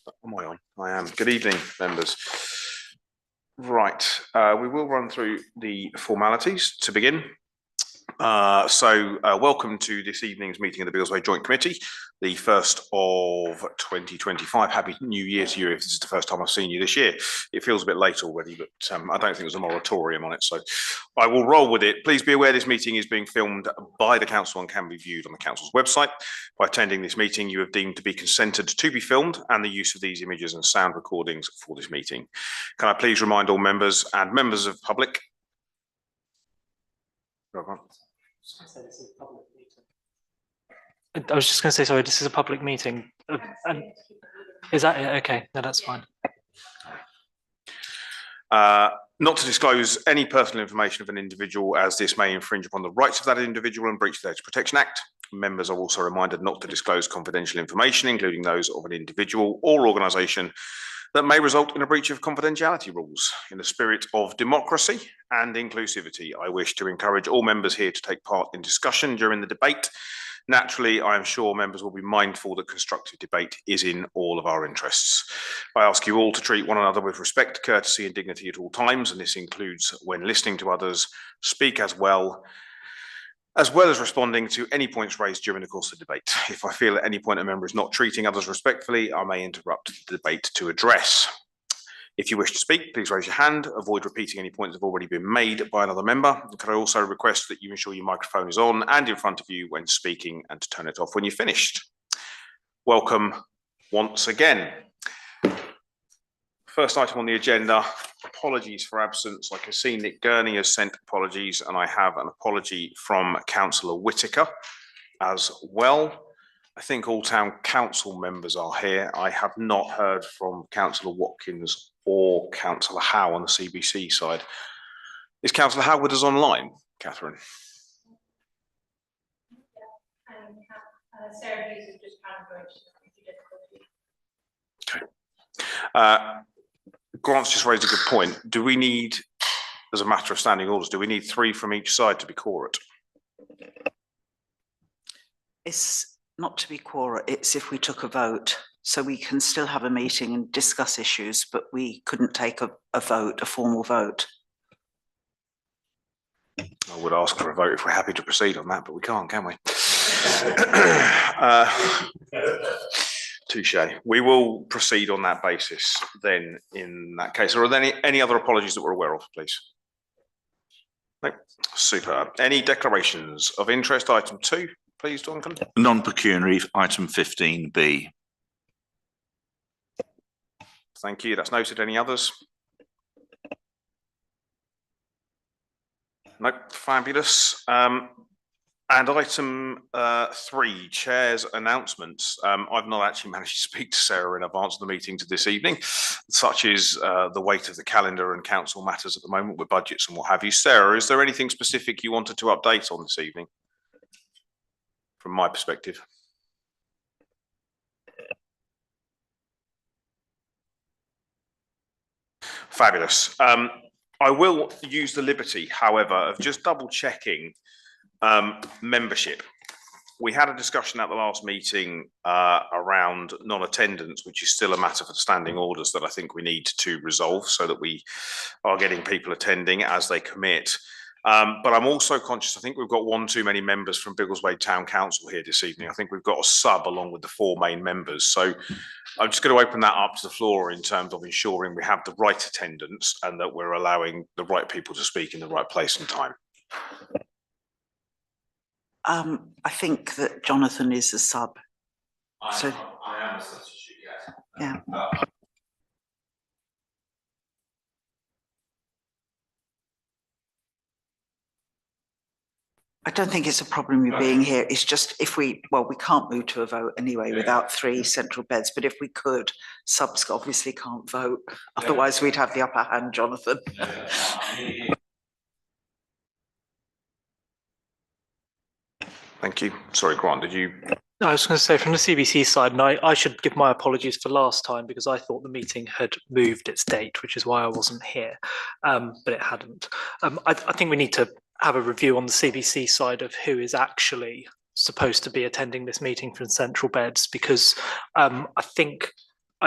Am I on? I am. Good evening, members. Right, we will run through the formalities to begin. Welcome to this evening's meeting of the Biggleswade Joint Committee, the first of 2025. Happy New Year to you if this is the first time I've seen you this year. It feels a bit late already, but I don't think there's a moratorium on it, so I will roll with it. Please be aware this meeting is being filmed by the Council and can be viewed on the Council's website. By attending this meeting, you have deemed to be consented to be filmed and the use of these images and sound recordings for this meeting. Can I please remind all members and members of the public? I was just going to say, sorry, this is a public meeting. And is that it? Okay, no, that's fine. Not to disclose any personal information of an individual, as this may infringe upon the rights of that individual and breach the Data Protection Act. Members are also reminded not to disclose confidential information, including those of an individual or organisation, that may result in a breach of confidentiality rules. In the spirit of democracy and inclusivity, I wish to encourage all members here to take part in discussion during the debate. Naturally, I am sure members will be mindful that constructive debate is in all of our interests. I ask you all to treat one another with respect, courtesy and dignity at all times, and this includes when listening to others, speak as well as responding to any points raised during the course of the debate. If I feel at any point a member is not treating others respectfully, I may interrupt the debate to address. If you wish to speak, please raise your hand. Avoid repeating any points that have already been made by another member. Could I also request that you ensure your microphone is on and in front of you when speaking and to turn it off when you're finished. Welcome once again. First item on the agenda, apologies for absence. I can see Nick Gurney has sent apologies and I have an apology from Councillor Whitaker as well. I think all town council members are here. I have not heard from Councillor Watkins or Councillor Howe on the CBC side. Is Councillor Howe with us online, Catherine? Sarah Hughes is just Okay. Grant's just raised a good point. Do we need, as a matter of standing orders, do we need 3 from each side to be quorate? It's not to be quorate, it's if we took a vote. So we can still have a meeting and discuss issues, but we couldn't take a vote, a formal vote. I would ask for a vote if we're happy to proceed on that, but we can't, can we? Touche. We will proceed on that basis then in that case. Are there any other apologies that we're aware of, please? No. Super. Any declarations of interest? Item 2, please, Duncan. Non-pecuniary, item 15B. Thank you. That's noted. Any others? Nope. Fabulous. And item 3, Chair's announcements. I've not actually managed to speak to Sarah in advance of the meeting to this evening. Such is the weight of the calendar and council matters at the moment with budgets and what have you. Sarah, is there anything specific you wanted to update on this evening? From my perspective. Fabulous. I will use the liberty, however, of just double checking membership. We had a discussion at the last meeting around non-attendance, which is still a matter for the standing orders that I think we need to resolve so that we are getting people attending as they commit. But I'm also conscious, I think we've got 1 too many members from Biggleswade Town Council here this evening. I think we've got a sub along with the 4 main members. So I'm just going to open that up to the floor in terms of ensuring we have the right attendance and that we're allowing the right people to speak in the right place and time. I think that Jonathan is a sub. I am a substitute, yes. Yeah. I don't think it's a problem with being here. It's just if we can't move to a vote anyway without 3 central beds, but if we could, subs obviously can't vote. Otherwise we'd have the upper hand, Jonathan. Thank you. Sorry, Grant, did you? I was going to say from the CBC side, and I should give my apologies for last time because I thought the meeting had moved its date, which is why I wasn't here, but it hadn't. I think we need to have a review on the CBC side of who is actually supposed to be attending this meeting from central beds, because I think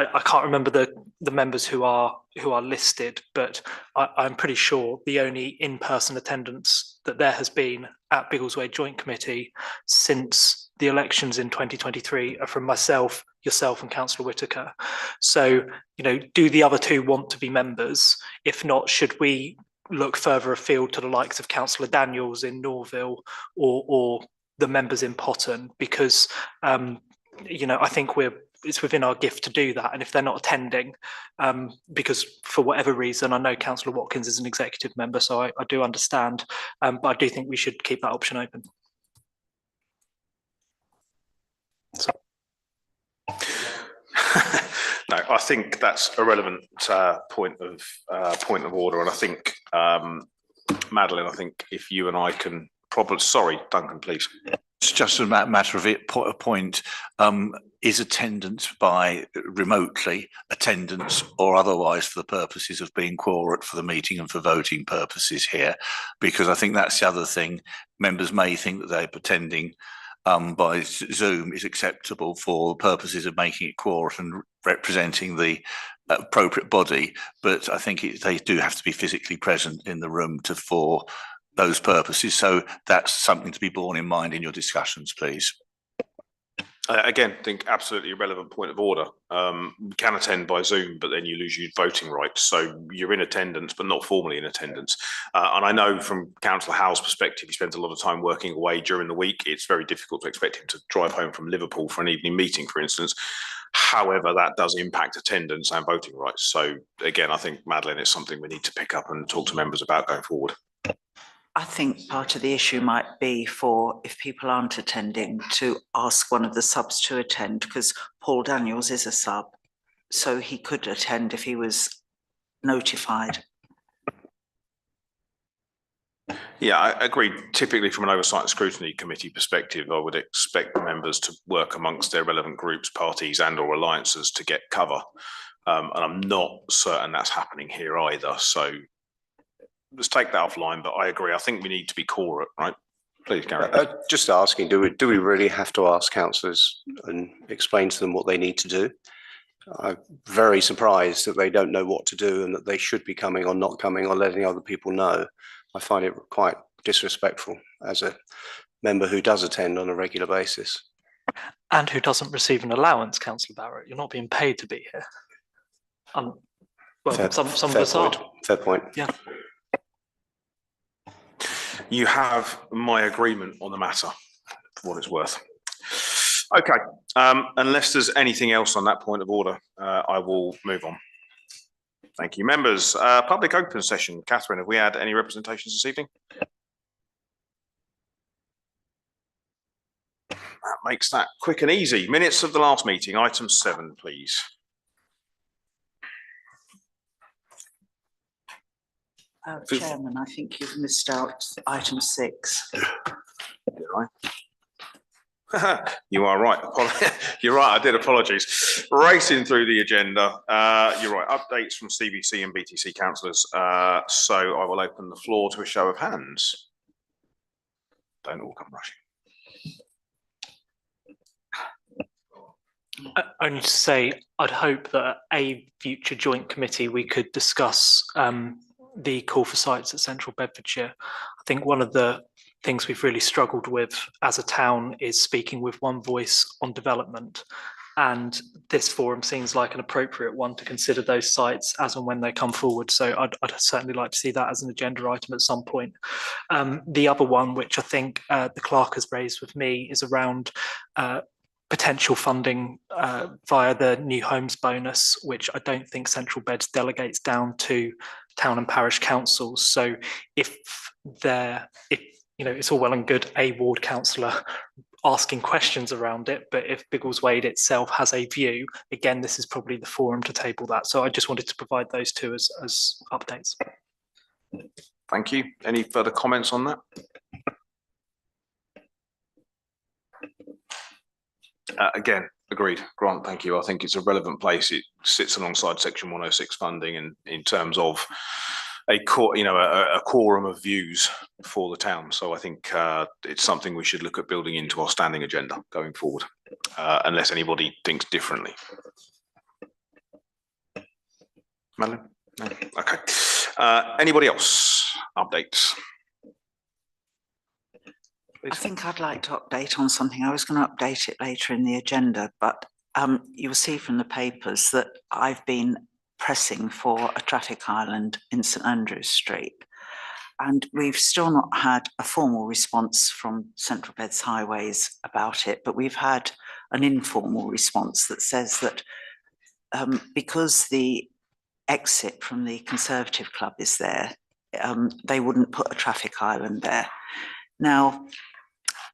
I can't remember the members who are listed, but I'm pretty sure the only in-person attendance that there has been at Biggleswade Joint Committee since the elections in 2023 are from myself, yourself, and Councillor Whitaker. So, do the other two want to be members? If not, should we look further afield to the likes of Councillor Daniels in Norville or the members in Potton? Because I think it's within our gift to do that. And if they're not attending, because for whatever reason, I know Councillor Watkins is an executive member, so I do understand, but I do think we should keep that option open. So. No, I think that's a relevant point of order, and I think Madeline, I think if you and I can probably, sorry, Duncan, please. It's just a matter of point. Is attendance by remotely attendance or otherwise for the purposes of being quorate for the meeting and for voting purposes here? Because I think that's the other thing. Members may think that they're attending by Zoom is acceptable for purposes of making it quorate and representing the appropriate body, but I think they do have to be physically present in the room for those purposes. So that's something to be borne in mind in your discussions, please. Again, I think absolutely relevant point of order. You can attend by Zoom, but then you lose your voting rights. So you're in attendance, but not formally in attendance. And I know from Councillor Howe's perspective, he spends a lot of time working away during the week. It's very difficult to expect him to drive home from Liverpool for an evening meeting, for instance. However, that does impact attendance and voting rights. So again, I think, Madeline, it's something we need to pick up and talk to members about going forward. I think part of the issue might be for, if people aren't attending, to ask one of the subs to attend, because Paul Daniels is a sub, so he could attend if he was notified. Yeah, I agree. Typically, from an oversight and scrutiny committee perspective, I would expect the members to work amongst their relevant groups, parties and/or alliances to get cover. And I'm not certain that's happening here either. So let's take that offline. But I agree. I think we need to be quorate, right? Please, Gary. Just asking, do we really have to ask councillors and explain to them what they need to do? I'm very surprised that they don't know what to do and that they should be coming or not coming or letting other people know. I find it quite disrespectful as a member who does attend on a regular basis. And who doesn't receive an allowance, Councillor Barrett. You're not being paid to be here. Well, some of us are. Fair point. Yeah. You have my agreement on the matter, for what it's worth. Okay, unless there's anything else on that point of order, I will move on. Thank you. Members, public open session. Catherine, have we had any representations this evening? That makes that quick and easy. Minutes of the last meeting, item 7, please. Chairman, I think you've missed out item 6. You are right. You're right. I did. Apologies. Racing through the agenda. You're right. Updates from CBC and BTC councillors. So I will open the floor to a show of hands. Don't all come rushing. Only to say, I'd hope that at a future joint committee we could discuss the call for sites at Central Bedfordshire. I think one of the things we've really struggled with as a town is speaking with one voice on development, and this forum seems like an appropriate one to consider those sites as and when they come forward. So I'd certainly like to see that as an agenda item at some point. The other one, which I think the clerk has raised with me, is around potential funding via the new homes bonus, which I don't think Central Beds delegates down to town and parish councils. So if it's all well and good a ward councillor asking questions around it, but if Biggleswade itself has a view, again, this is probably the forum to table that. So I just wanted to provide those two as updates. Thank you. Any further comments on that? Again, agreed. Grant, thank you. I think it's a relevant place. It sits alongside Section 106 funding, and in terms of a quorum of views for the town. So I think it's something we should look at building into our standing agenda going forward, unless anybody thinks differently. Madeline? No? Okay. Anybody else? Updates? I think I'd like to update on something. I was going to update it later in the agenda, but you'll see from the papers that I've been pressing for a traffic island in St Andrews Street. And we've still not had a formal response from Central Beds Highways about it, but we've had an informal response that says that because the exit from the Conservative Club is there, they wouldn't put a traffic island there. Now,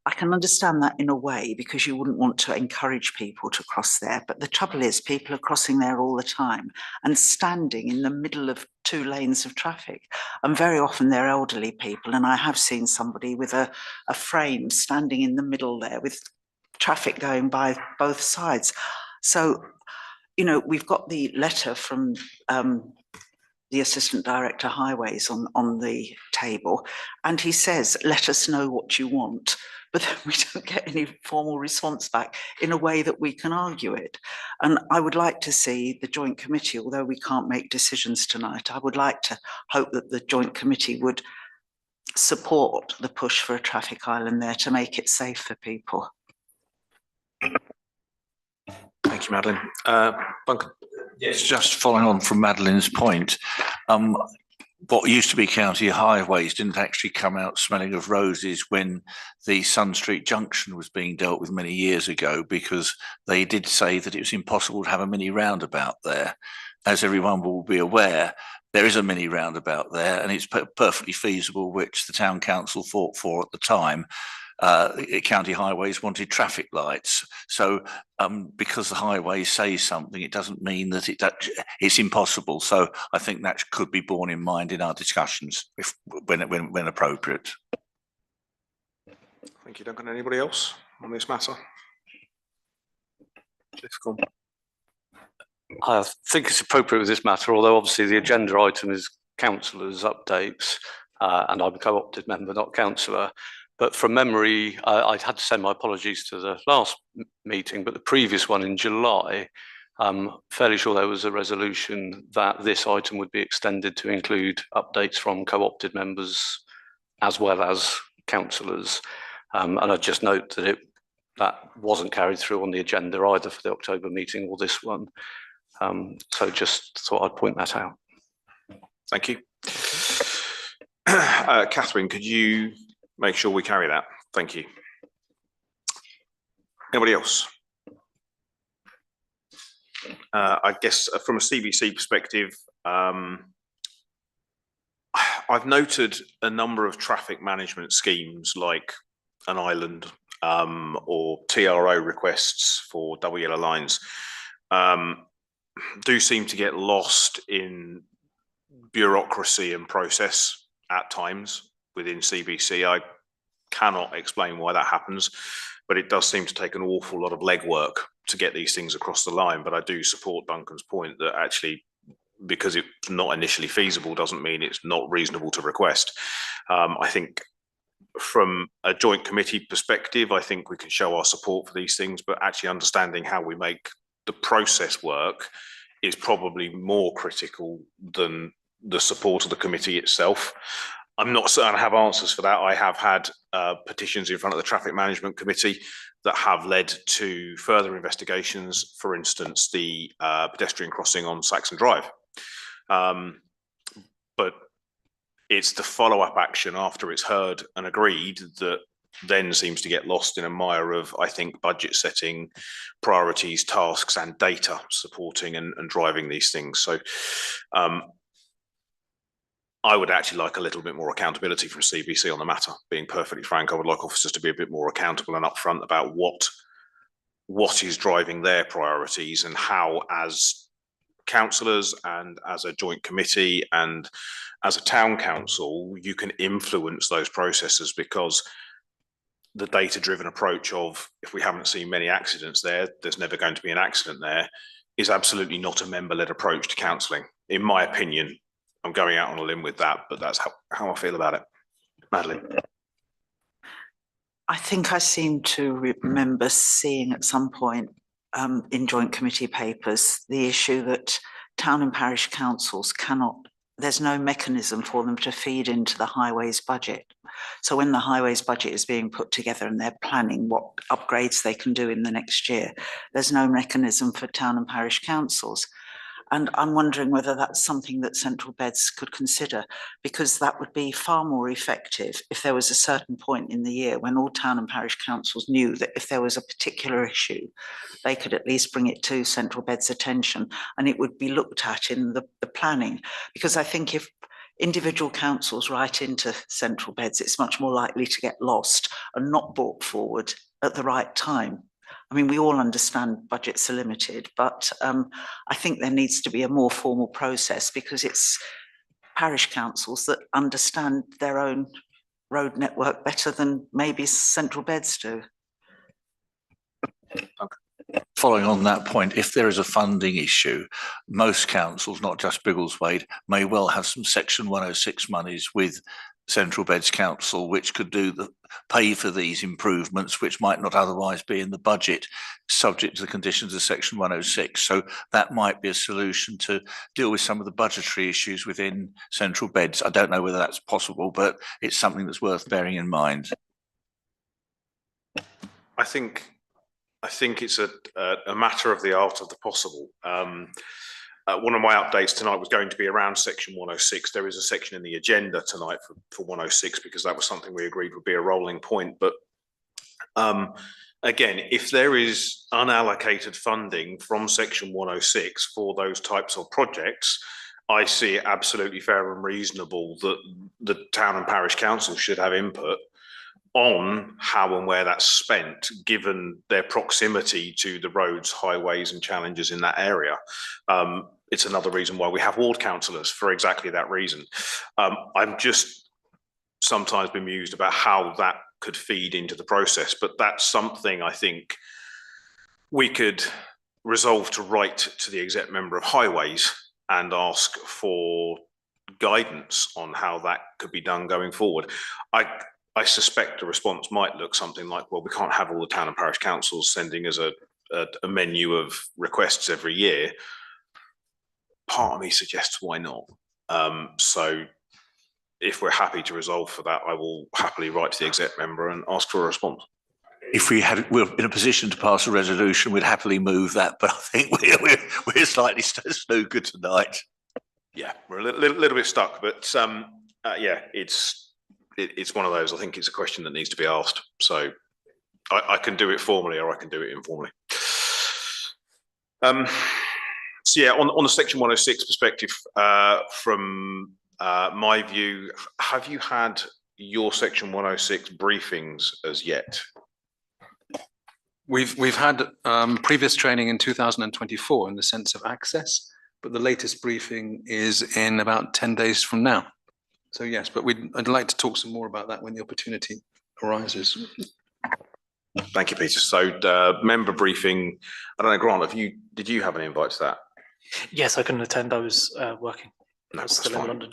I can understand that in a way because you wouldn't want to encourage people to cross there. But the trouble is people are crossing there all the time and standing in the middle of 2 lanes of traffic. And very often they're elderly people. And I have seen somebody with a frame standing in the middle there with traffic going by both sides. So, you know, we've got the letter from the Assistant Director Highways on the table, and he says, let us know what you want. But then we don't get any formal response back in a way that we can argue it. And I would like to see the Joint Committee, although we can't make decisions tonight, I would like to hope that the Joint Committee would support the push for a traffic island there to make it safe for people. Thank you, Madeline. Duncan? Yes, just following on from Madeline's point, what used to be county highways didn't actually come out smelling of roses when the Sun Street Junction was being dealt with many years ago, because they did say that it was impossible to have a mini roundabout there. As everyone will be aware, there is a mini roundabout there and it's perfectly feasible, which the town council fought for at the time. County highways wanted traffic lights. So because the highways say something, it doesn't mean that it's impossible. So I think that could be borne in mind in our discussions when appropriate. Thank you, Duncan. Anybody else on this matter? Difficult. I think it's appropriate with this matter, although obviously the agenda item is councillors' updates, and I'm a co-opted member, not councillor. But from memory, I had to send my apologies to the last meeting, but the previous one in July, I'm fairly sure there was a resolution that this item would be extended to include updates from co-opted members as well as councillors. And I just note that that wasn't carried through on the agenda either for the October meeting or this one. So just thought I'd point that out. Thank you. Catherine, could you make sure we carry that? Thank you. Anybody else? I guess from a CBC perspective, I've noted a number of traffic management schemes like an island or TRO requests for double yellow lines do seem to get lost in bureaucracy and process at times within CBC. I cannot explain why that happens, but it does seem to take an awful lot of legwork to get these things across the line. But I do support Duncan's point that actually, because it's not initially feasible doesn't mean it's not reasonable to request. I think from a joint committee perspective, I think we can show our support for these things, but actually understanding how we make the process work is probably more critical than the support of the committee itself. I'm not certain I have answers for that. I have had petitions in front of the Traffic Management Committee that have led to further investigations, for instance, the pedestrian crossing on Saxon Drive. But it's the follow-up action after it's heard and agreed that then seems to get lost in a mire of, I think, budget setting, priorities, tasks, and data supporting and driving these things. So I would actually like a little bit more accountability from CBC on the matter. Being perfectly frank, I would like officers to be a bit more accountable and upfront about what is driving their priorities and how, as councillors and as a joint committee and as a town council, you can influence those processes, because the data-driven approach of, if we haven't seen many accidents there, there's never going to be an accident there, is absolutely not a member-led approach to counselling. In my opinion, I'm going out on a limb with that, but that's how I feel about it. Madeline. I think I seem to remember seeing at some point in joint committee papers the issue that town and parish councils cannot, there's no mechanism for them to feed into the highways budget. So when the highways budget is being put together and they're planning what upgrades they can do in the next year, there's no mechanism for town and parish councils. And I'm wondering whether that's something that Central Beds could consider, because that would be far more effective if there was a certain point in the year when all town and parish councils knew that if there was a particular issue, they could at least bring it to Central Beds' attention and it would be looked at in the planning. Because I think if individual councils write into Central Beds, it's much more likely to get lost and not brought forward at the right time. I mean, we all understand budgets are limited, but I think there needs to be a more formal process, because it's parish councils that understand their own road network better than maybe Central Beds do. Following on that point, if there is a funding issue, most councils, not just Biggleswade, may well have some Section 106 monies with Central Beds Council, which could pay for these improvements, which might not otherwise be in the budget, subject to the conditions of Section 106. So that might be a solution to deal with some of the budgetary issues within Central Beds. I don't know whether that's possible, but it's something that's worth bearing in mind. I think it's a matter of the art of the possible. One of my updates tonight was going to be around Section 106. There is a section in the agenda tonight for 106, because that was something we agreed would be a rolling point. But again, if there is unallocated funding from Section 106 for those types of projects, I see it absolutely fair and reasonable that the town and parish council should have input on how and where that's spent, given their proximity to the roads, highways and challenges in that area. It's another reason why we have ward councillors, for exactly that reason. I'm just sometimes bemused about how that could feed into the process, but that's something I think we could resolve to write to the exec member of highways and ask for guidance on how that could be done going forward. I suspect the response might look something like, well, we can't have all the town and parish councils sending us a menu of requests every year. Part of me suggests why not? So if we're happy to resolve for that, I will happily write to the exec member and ask for a response. If we're in a position to pass a resolution, we'd happily move that, but I think we're slightly snookered tonight. Yeah, we're a little bit stuck, but yeah, it's one of those. I think it's a question that needs to be asked. So I can do it formally, or I can do it informally. So yeah, on the Section 106 perspective, from my view, have you had your Section 106 briefings as yet? We've had previous training in 2024 in the sense of access, but the latest briefing is in about 10 days from now. So yes, but I'd like to talk some more about that when the opportunity arises. Thank you, Peter. So member briefing, I don't know, Grant, did you have an invite to that? Yes, I couldn't attend. I was working. No, I was still in London.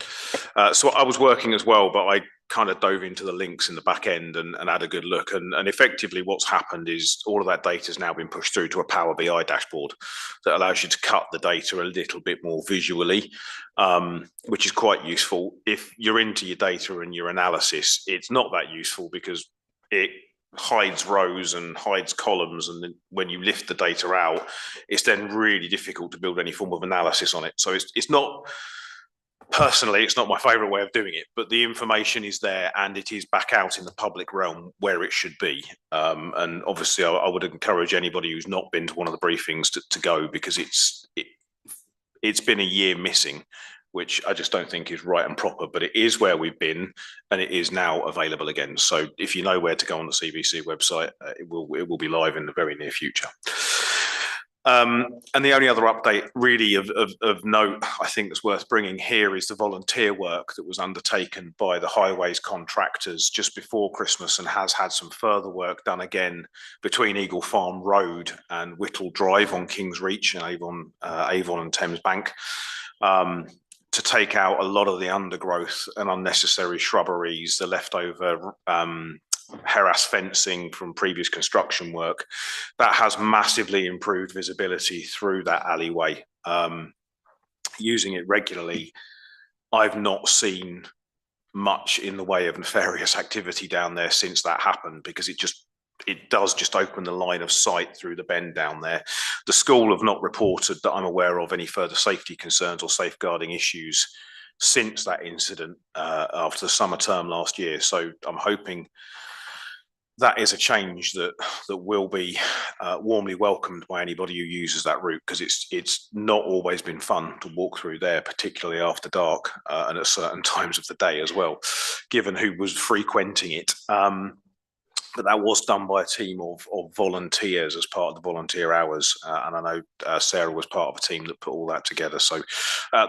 So I was working as well, but I kind of dove into the links in the back end and had a good look. And effectively what's happened is all of that data has now been pushed through to a Power BI dashboard that allows you to cut the data a little bit more visually, which is quite useful. If you're into your data and your analysis, it's not that useful because it hides rows and hides columns, and then when you lift the data out, it's then really difficult to build any form of analysis on it. So it's not, personally, it's not my favorite way of doing it, but the information is there and it is back out in the public realm where it should be. And obviously I would encourage anybody who's not been to one of the briefings to go, because it's been a year missing, which I just don't think is right and proper, but it is where we've been and it is now available again. So if you know where to go on the CBC website, it will be live in the very near future. And the only other update really of note, I think, that's worth bringing here is the volunteer work that was undertaken by the highways contractors just before Christmas and has had some further work done again between Eagle Farm Road and Whittle Drive on King's Reach and Avon and Thames Bank, to take out a lot of the undergrowth and unnecessary shrubberies, the leftover harass fencing from previous construction work. That has massively improved visibility through that alleyway. using it regularly, I've not seen much in the way of nefarious activity down there since that happened, because it does just open the line of sight through the bend down there. The school have not reported that I'm aware of any further safety concerns or safeguarding issues since that incident after the summer term last year. So I'm hoping that is a change that will be warmly welcomed by anybody who uses that route, because it's not always been fun to walk through there, particularly after dark and at certain times of the day as well, given who was frequenting it. But that was done by a team of volunteers as part of the volunteer hours. And I know Sarah was part of a team that put all that together. So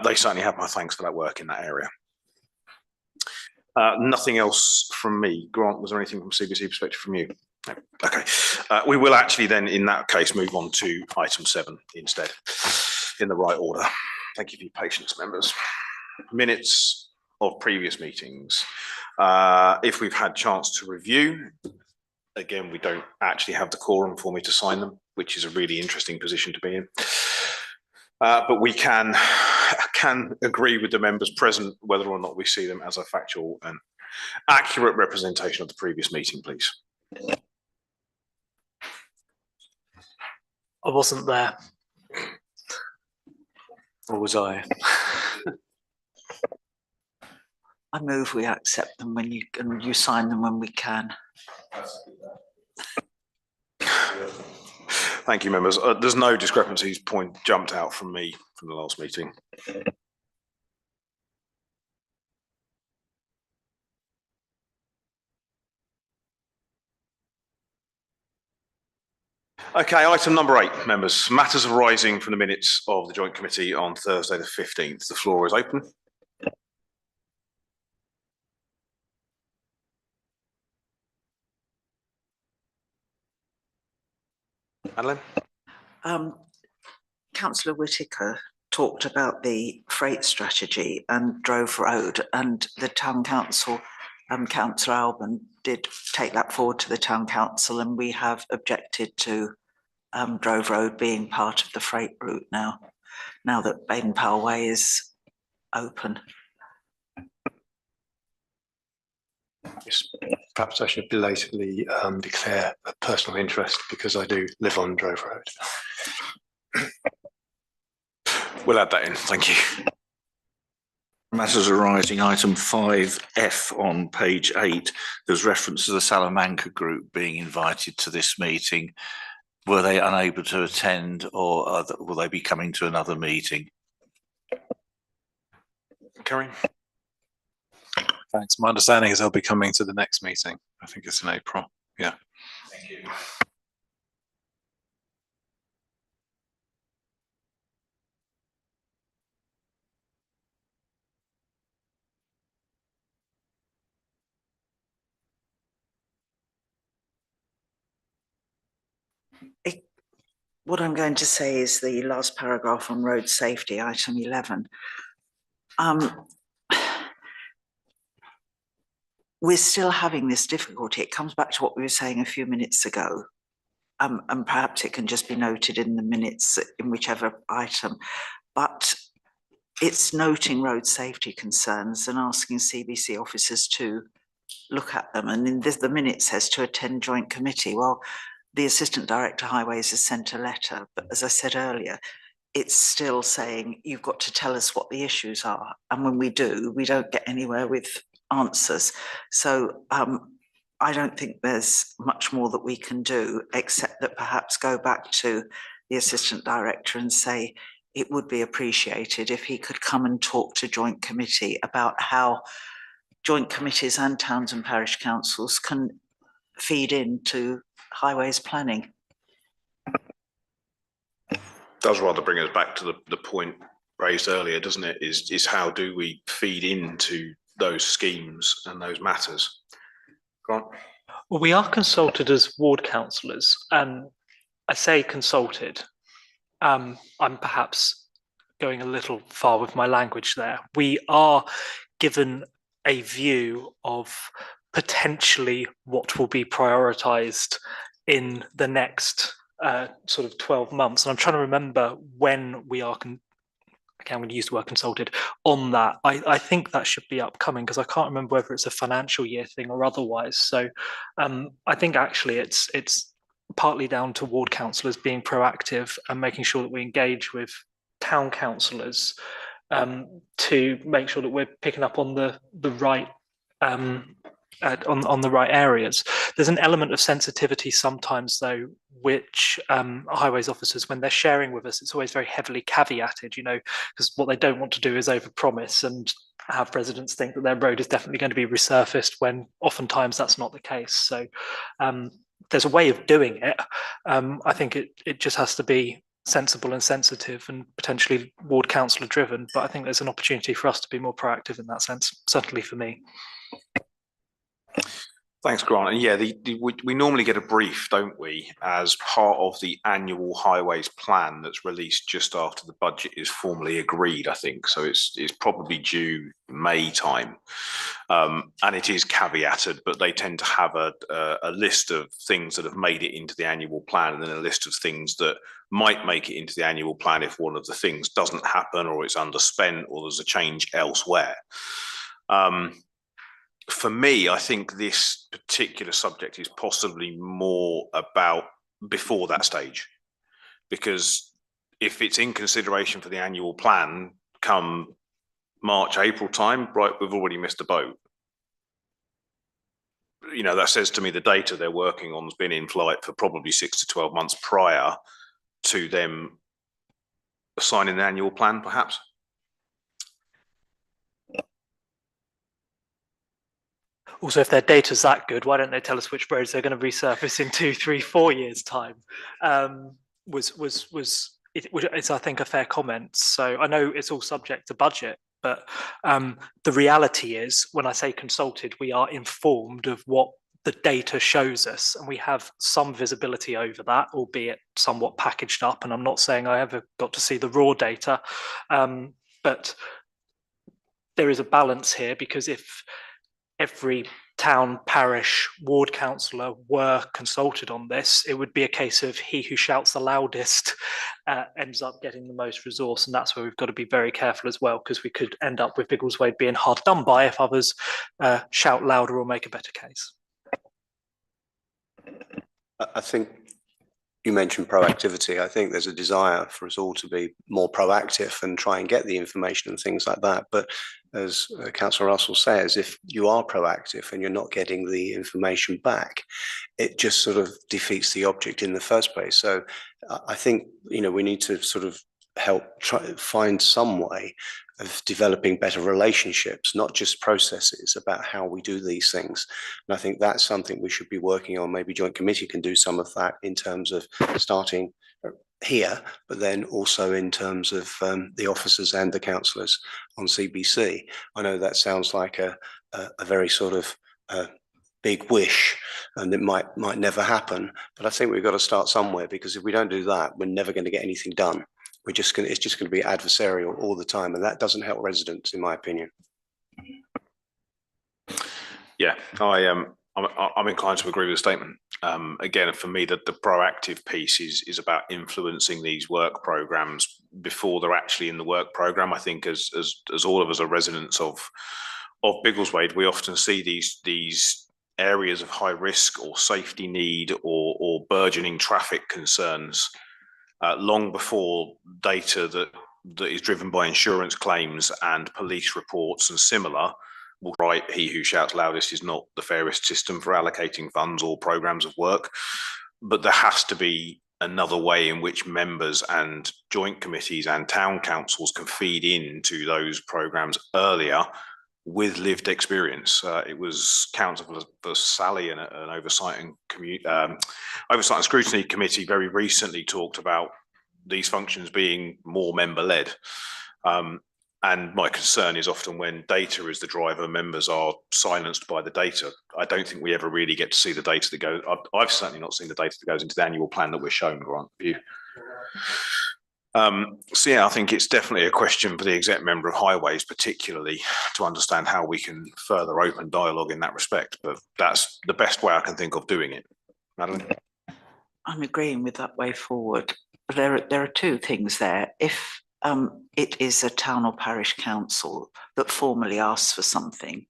they certainly have my thanks for that work in that area. Nothing else from me. Grant, was there anything from CBC perspective from you? No. Okay. We will actually then, in that case, move on to item 7 instead, in the right order. Thank you for your patience, members. Minutes of previous meetings. If we've had chance to review, again, we don't actually have the quorum for me to sign them, which is a really interesting position to be in. But we can agree with the members present whether or not we see them as a factual and accurate representation of the previous meeting, please. I wasn't there. Or was I? I move we accept them when you sign them when we can. Thank you, members. There's no discrepancies point jumped out from me from the last meeting. Okay, item number 8, members. Matters arising from the minutes of the Joint Committee on Thursday the 15th. The floor is open. Adeline? Councillor Whitaker talked about the freight strategy and Drove Road, and the Town Council, Councillor Alban did take that forward to the Town Council, and we have objected to Drove Road being part of the freight route now that Baden-Powell Way is open. Yes, perhaps I should belatedly declare a personal interest because I do live on Drove Road. We'll add that in. Thank you. Matters arising, item 5F on page 8. There's reference to the Salamanca group being invited to this meeting. Were they unable to attend, or will they be coming to another meeting? Karen? Thanks. My understanding is they'll be coming to the next meeting. I think it's in April. Yeah. Thank you. What I'm going to say is the last paragraph on road safety, item 11. We're still having this difficulty. It comes back to what we were saying a few minutes ago. And perhaps it can just be noted in the minutes in whichever item, but it's noting road safety concerns and asking CBC officers to look at them. And in this, the minute says to attend joint committee. Well, the Assistant Director Highways has sent a letter, but as I said earlier, it's still saying you've got to tell us what the issues are. And when we do, we don't get anywhere with answers. So I don't think there's much more that we can do, except that perhaps go back to the Assistant Director and say it would be appreciated if he could come and talk to joint committee about how joint committees and towns and parish councils can feed into highways planning. Does rather bring us back to the point raised earlier, doesn't it? Is how do we feed into those schemes and those matters? Grant? Well, we are consulted as ward councillors, and I say consulted. I'm perhaps going a little far with my language there. We are given a view of potentially what will be prioritised in the next sort of 12 months. And I'm trying to remember when we are again, I'm going to use the word consulted on that. I think that should be upcoming because I can't remember whether it's a financial year thing or otherwise. So I think actually it's partly down to ward councillors being proactive and making sure that we engage with town councillors to make sure that we're picking up on the right on the right areas. There's an element of sensitivity sometimes, though, which highways officers, when they're sharing with us, it's always very heavily caveated, you know, because what they don't want to do is overpromise and have residents think that their road is definitely going to be resurfaced when oftentimes that's not the case. So there's a way of doing it. I think it just has to be sensible and sensitive and potentially ward councillor driven, but I think there's an opportunity for us to be more proactive in that sense, certainly for me. Thanks, Grant. And yeah, we normally get a brief, don't we, as part of the annual highways plan that's released just after the budget is formally agreed, I think. So it's probably due May time. And it is caveated, but they tend to have a list of things that have made it into the annual plan and then a list of things that might make it into the annual plan if one of the things doesn't happen or it's underspent or there's a change elsewhere. For me, I think this particular subject is possibly more about before that stage, because if it's in consideration for the annual plan come March, April time, right, we've already missed the boat. You know, that says to me the data they're working on has been in flight for probably 6 to 12 months prior to them assigning the annual plan, perhaps. Also, if their data's that good, why don't they tell us which roads they're going to resurface in 2, 3, 4 years' time? It's, I think, a fair comment. So I know it's all subject to budget, but the reality is, when I say consulted, we are informed of what the data shows us, and we have some visibility over that, albeit somewhat packaged up. And I'm not saying I ever got to see the raw data, but there is a balance here, because if every town, parish, ward councillor were consulted on this, it would be a case of he who shouts the loudest ends up getting the most resource. And that's where we've got to be very careful as well, because we could end up with Biggleswade being hard done by if others shout louder or make a better case. I think you mentioned proactivity. I think there's a desire for us all to be more proactive and try and get the information and things like that. But as Councillor Russell says, if you are proactive and you're not getting the information back, it just sort of defeats the object in the first place. So I think, you know, we need to sort of help try find some way of developing better relationships, not just processes, about how we do these things. And I think that's something we should be working on. Maybe Joint Committee can do some of that in terms of starting here, but then also in terms of the officers and the councillors on CBC. I know that sounds like a very sort of big wish, and it might never happen, but I think we've got to start somewhere, because if we don't do that, we're never going to get anything done. It's just going to be adversarial all the time, and that doesn't help residents, in my opinion. Yeah, I'm inclined to agree with the statement. Again, for me, the proactive piece is about influencing these work programs before they're actually in the work program. I think as all of us are residents of Biggleswade, we often see these areas of high risk or safety need or burgeoning traffic concerns long before data that is driven by insurance claims and police reports and similar will write he who shouts loudest is not the fairest system for allocating funds or programs of work. But there has to be another way in which members and joint committees and town councils can feed into those programs earlier with lived experience. It was Councillor for Sally and an Oversight and Scrutiny Committee very recently talked about these functions being more member-led. And my concern is often when data is the driver, members are silenced by the data. I don't think we ever really get to see the data that goes. I've certainly not seen the data that goes into the annual plan that we're shown, Grant. You? So yeah, I think it's definitely a question for the exec member of highways, particularly to understand how we can further open dialogue in that respect. But that's the best way I can think of doing it. Madeline? I'm agreeing with that way forward. There are two things there. If it is a town or parish council that formally asks for something,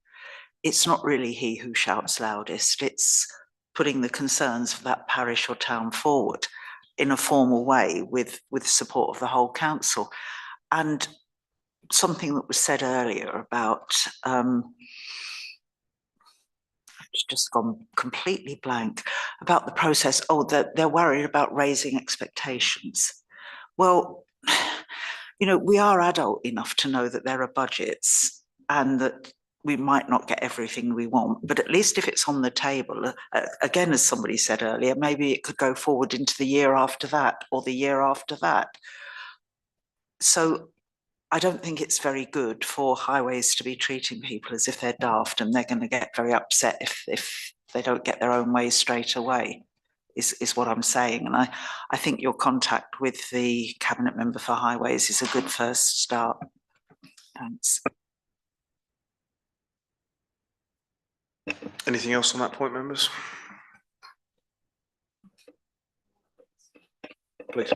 it's not really he who shouts loudest. It's putting the concerns for that parish or town forward in a formal way with support of the whole council. And something that was said earlier about, it's just gone completely blank, about the process. Oh, they're worried about raising expectations. Well, you know, we are adult enough to know that there are budgets and that we might not get everything we want, but at least if it's on the table, again, as somebody said earlier, maybe it could go forward into the year after that or the year after that. So I don't think it's very good for highways to be treating people as if they're daft and they're going to get very upset if they don't get their own way straight away, is what I'm saying. And I think your contact with the Cabinet Member for Highways is a good first start. Thanks. Anything else on that point, members? Please.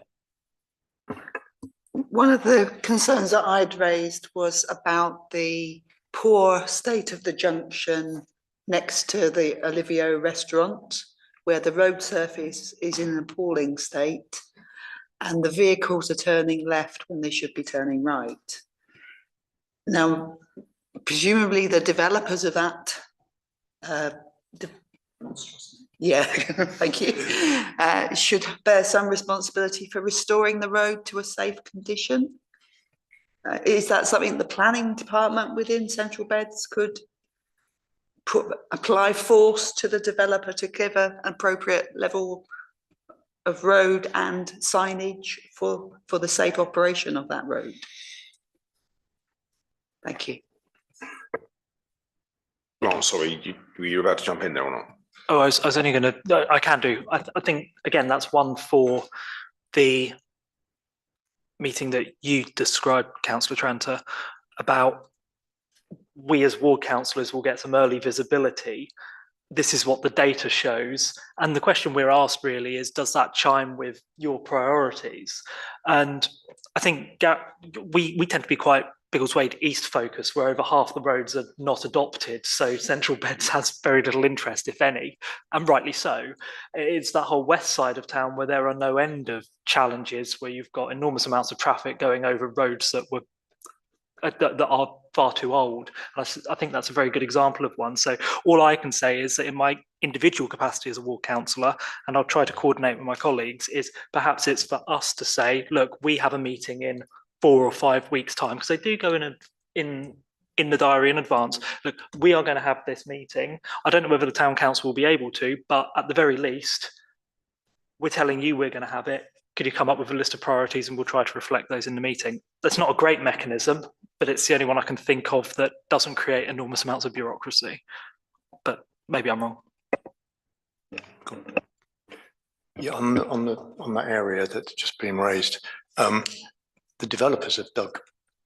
One of the concerns that I'd raised was about the poor state of the junction next to the Olivio restaurant, where the road surface is in an appalling state and the vehicles are turning left when they should be turning right. Now, presumably the developers of that yeah, thank you. Should bear some responsibility for restoring the road to a safe condition. Is that something the planning department within Central Beds could apply force to the developer to give an appropriate level of road and signage for the safe operation of that road? Thank you. Oh, sorry, were you about to jump in there or not? Oh, I was only going to, I can do. I think, again, that's one for the meeting that you described, Councillor Tranter, about we as ward councillors will get some early visibility. This is what the data shows. And the question we're asked really is, does that chime with your priorities? And I think we tend to be quite Biggleswade East focus, where over half the roads are not adopted. So Central Beds has very little interest, if any, and rightly so. It's that whole west side of town where there are no end of challenges, where you've got enormous amounts of traffic going over roads that are far too old. And I think that's a very good example of one. So all I can say is that in my individual capacity as a ward councillor, and I'll try to coordinate with my colleagues, is perhaps it's for us to say, look, we have a meeting in 4 or 5 weeks' time, because they do go in the diary in advance. Look, we are going to have this meeting. I don't know whether the town council will be able to, but at the very least, we're telling you we're going to have it. Could you come up with a list of priorities, and we'll try to reflect those in the meeting? That's not a great mechanism, but it's the only one I can think of that doesn't create enormous amounts of bureaucracy. But maybe I'm wrong. Yeah, on that area that's just been raised, the developers have dug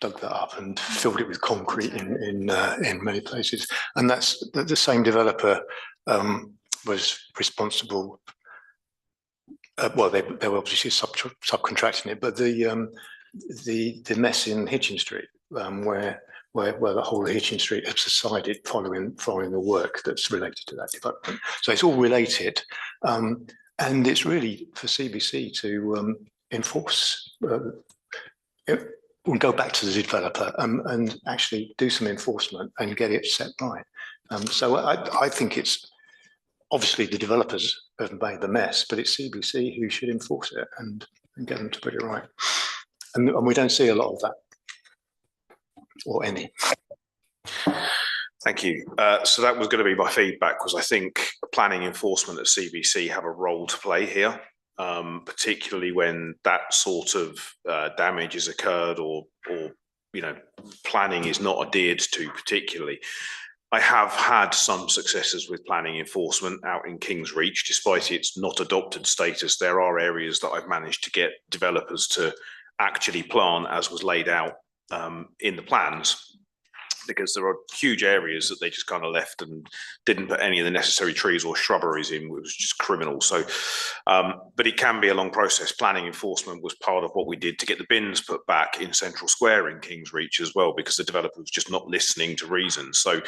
that up and filled it with concrete in many places, and that's the same developer was responsible. Well, they were obviously subcontracting it, but the mess in Hitchin Street, where the whole of Hitchin Street has subsided following the work that's related to that development. So it's all related, and it's really for CBC to enforce. We'll go back to the developer and actually do some enforcement and get it set right. So I think it's obviously the developers have made the mess, but it's CBC who should enforce it and get them to put it right. And we don't see a lot of that, or any. Thank you. So that was going to be my feedback, because I think planning enforcement at CBC have a role to play here, particularly when that sort of damage has occurred, or planning is not adhered to particularly. I have had some successes with planning enforcement out in King's Reach. Despite its not adopted status, there are areas that I've managed to get developers to actually plan as was laid out in the plans. because there are huge areas that they just kind of left and didn't put any of the necessary trees or shrubberies in, which was just criminal. So, but it can be a long process. Planning enforcement was part of what we did to get the bins put back in Central Square in King's Reach as well, because the developer was just not listening to reason. So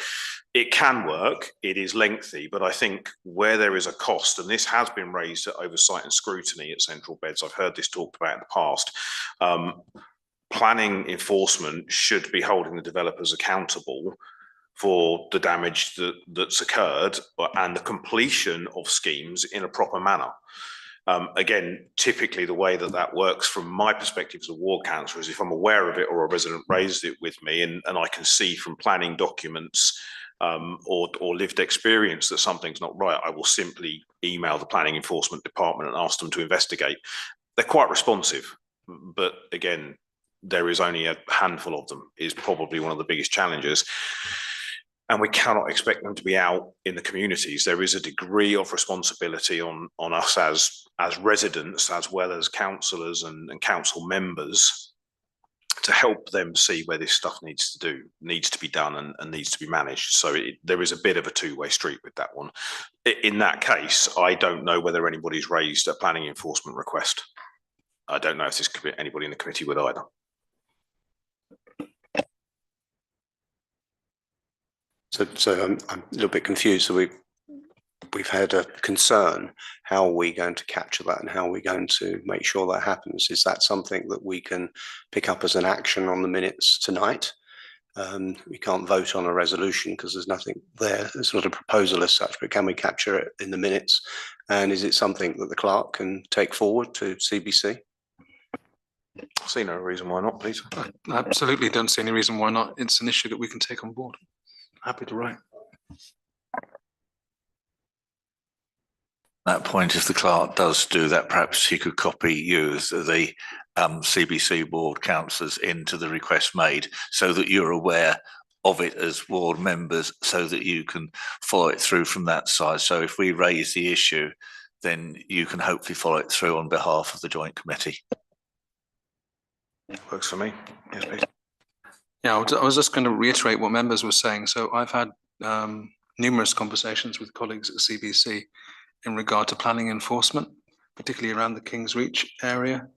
it can work, it is lengthy, but I think where there is a cost, and this has been raised at oversight and scrutiny at Central Beds, I've heard this talked about in the past, planning enforcement should be holding the developers accountable for the damage that's occurred and the completion of schemes in a proper manner. Again, typically the way that works from my perspective as a ward councillor is if I'm aware of it or a resident raised it with me and I can see from planning documents or lived experience that something's not right, I will simply email the planning enforcement department and ask them to investigate. They're quite responsive, but again, there is only a handful of them is probably one of the biggest challenges. And we cannot expect them to be out in the communities. There is a degree of responsibility on us as residents, as well as councillors and council members, to help them see where this stuff needs to be done and needs to be managed. So there is a bit of a two-way street with that one. In that case, I don't know whether anybody's raised a planning enforcement request. I don't know if anybody in the committee would either. So I'm a little bit confused. So we've had a concern. How are we going to capture that and how are we going to make sure that happens? Is that something that we can pick up as an action on the minutes tonight? We can't vote on a resolution because there's nothing there. There's not a proposal as such, but can we capture it in the minutes? And is it something that the clerk can take forward to CBC? I see no reason why not, please. I absolutely don't see any reason why not. It's an issue that we can take on board. Happy to write. That point, if the clerk does do that, perhaps he could copy you as the CBC ward councillors into the request made so that you're aware of it as ward members so that you can follow it through from that side. So if we raise the issue, then you can hopefully follow it through on behalf of the joint committee. Works for me. Yes, please. Yeah, I was just going to reiterate what members were saying. So I've had numerous conversations with colleagues at CBC in regard to planning enforcement, particularly around the King's Reach area,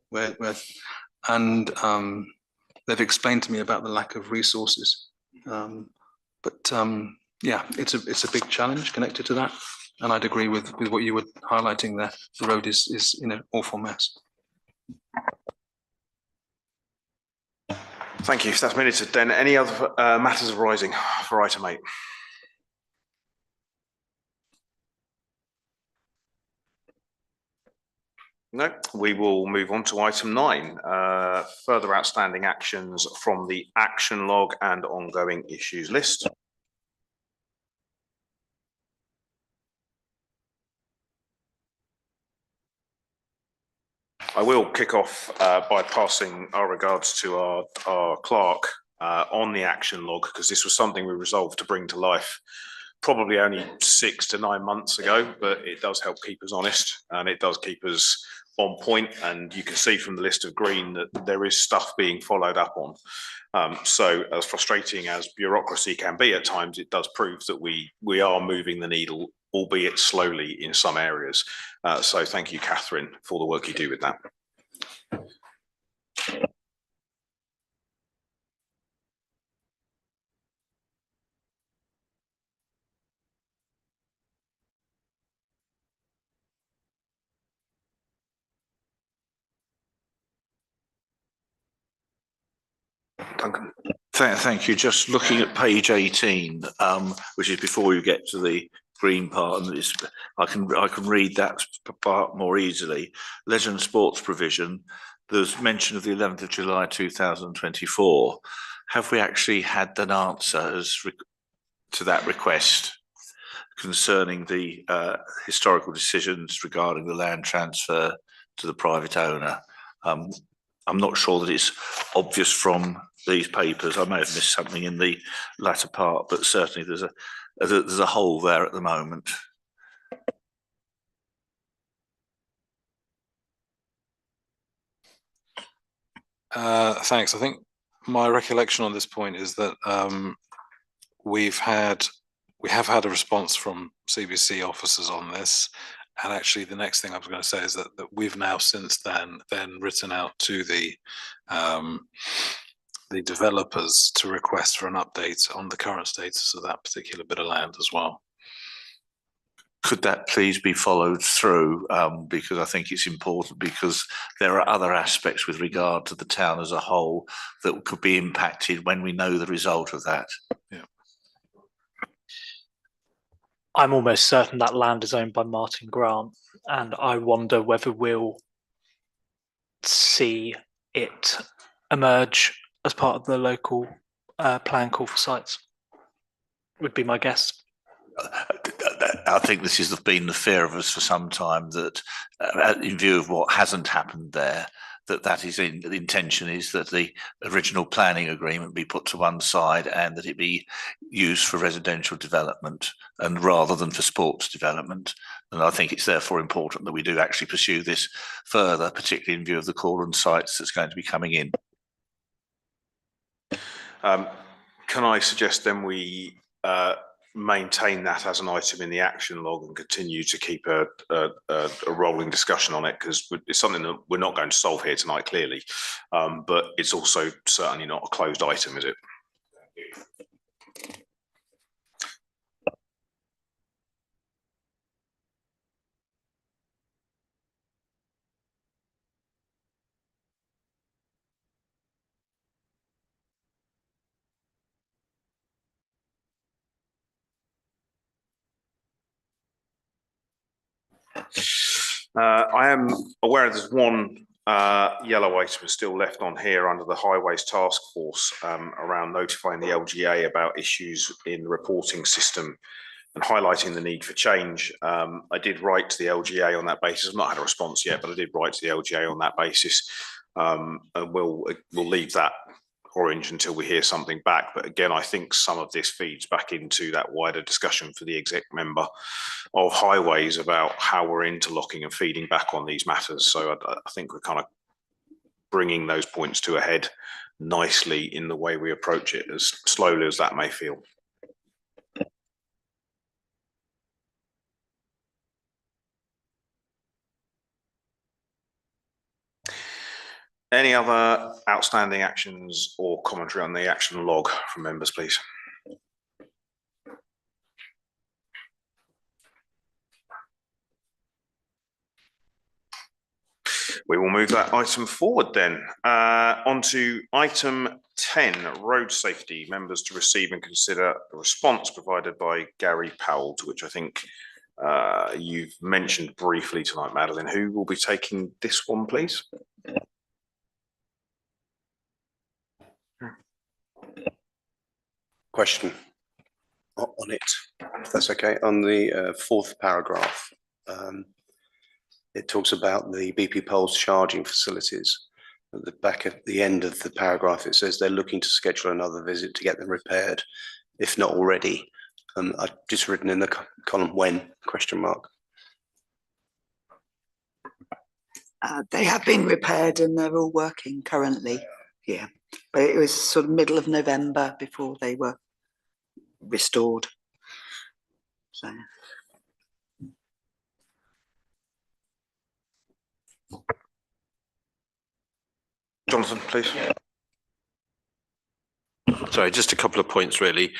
and they've explained to me about the lack of resources. Yeah, it's a big challenge connected to that, and I'd agree with what you were highlighting there. The road is in an awful mess. Thank you. If that's minuted, then any other matters arising for item 8? No, we will move on to item 9, further outstanding actions from the action log and ongoing issues list. I will kick off by passing our regards to our clerk on the action log, because this was something we resolved to bring to life probably only 6 to 9 months ago, but it does help keep us honest and it does keep us on point. And you can see from the list of green that there is stuff being followed up on. So as frustrating as bureaucracy can be at times, it does prove that we are moving the needle, albeit slowly in some areas. So thank you, Catherine, for the work you do with that. Duncan. Thank you. Just looking at page 18, which is before you get to the green part, and I can read that part more easily. Leisure and sports provision. There's mention of the 11th of July 2024. Have we actually had an answer to that request concerning the historical decisions regarding the land transfer to the private owner? I'm not sure that it's obvious from these papers. I may have missed something in the latter part, but certainly there's a hole there at the moment. Thanks. I think my recollection on this point is that we have had a response from CBC officers on this. And actually, the next thing I was going to say is that we've now since then written out to the developers to request for an update on the current status of that particular bit of land as well. Could that please be followed through? Because I think it's important, because there are other aspects with regard to the town as a whole that could be impacted when we know the result of that. Yeah. I'm almost certain that land is owned by Martin Grant, and I wonder whether we'll see it emerge as part of the local plan call for sites, would be my guess. I think this has been the fear of us for some time, that in view of what hasn't happened there, that is the intention is that the original planning agreement be put to one side and that it be used for residential development and rather than for sports development. And I think it's therefore important that we do actually pursue this further, particularly in view of the call on sites that's going to be coming in. Can I suggest then we maintain that as an item in the action log and continue to keep a rolling discussion on it, because it's something that we're not going to solve here tonight, clearly, but it's also certainly not a closed item, is it? I am aware there's one yellow item still left on here under the Highways Task Force around notifying the LGA about issues in the reporting system and highlighting the need for change. I did write to the LGA on that basis. I've not had a response yet, but I did write to the LGA on that basis. And we'll leave that orange until we hear something back. But again, I think some of this feeds back into that wider discussion for the exec member of Highways about how we're interlocking and feeding back on these matters. So I think we're kind of bringing those points to a head nicely in the way we approach it, as slowly as that may feel. Any other outstanding actions or commentary on the action log from members, please? We will move that item forward then. On to item 10, road safety. Members to receive and consider a response provided by Gary Powell, to which I think you've mentioned briefly tonight, Madeline. Who will be taking this one, please? Question on it, if that's okay. On the fourth paragraph, it talks about the BP Pulse charging facilities. At the back at the end of the paragraph, it says they're looking to schedule another visit to get them repaired, if not already. I've just written in the column when, question mark. They have been repaired and they're all working currently. Yeah, but it was sort of middle of November before they were restored. So. Jonathan, please. Sorry, just a couple of points really.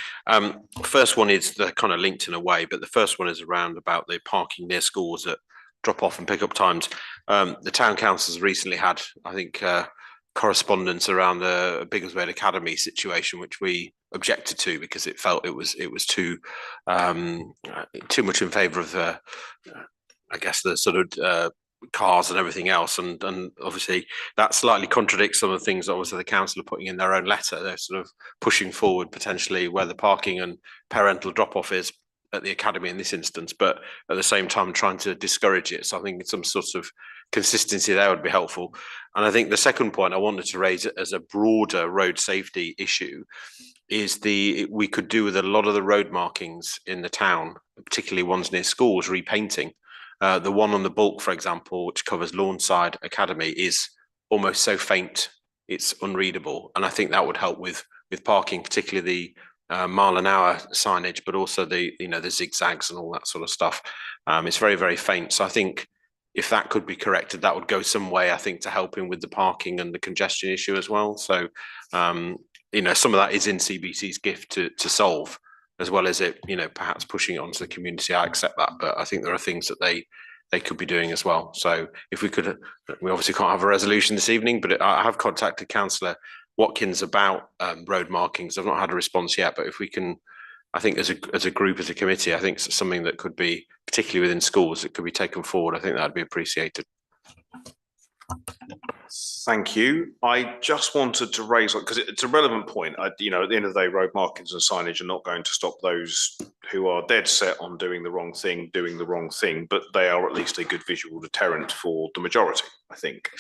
First one is they're kind of linked in a way, but the first one is around about the parking near schools at drop off and pick up times. The town council has recently had, I think, correspondence around the Biggleswade Academy situation, which we objected to because it felt it was too much in favour of I guess the sort of cars and everything else, and obviously that slightly contradicts some of the things that obviously the council are putting in their own letter. They're sort of pushing forward potentially where the parking and parental drop off is at the academy in this instance, but at the same time trying to discourage it. So I think some sort of consistency there would be helpful. And I think the second point I wanted to raise as a broader road safety issue is we could do with a lot of the road markings in the town, particularly ones near schools, repainting. The one on the bulk, for example, which covers Lawnside Academy, is almost so faint it's unreadable, and I think that would help with parking, particularly mile an hour signage, but also the zigzags and all that sort of stuff. It's very, very faint. So I think if that could be corrected, that would go some way, I think, to helping with the parking and the congestion issue as well. So, some of that is in CBC's gift to solve, as well as it, perhaps pushing it onto the community. I accept that, but I think there are things that they could be doing as well. So if we obviously can't have a resolution this evening, but I have contacted Councillor Watkins about road markings. I've not had a response yet, but if we can, I think as a group, as a committee, I think it's something that could be, particularly within schools, that could be taken forward. I think that'd be appreciated. Thank you. I just wanted to raise, because it's a relevant point. At the end of the day, road markings and signage are not going to stop those who are dead set on doing the wrong thing, but they are at least a good visual deterrent for the majority, I think.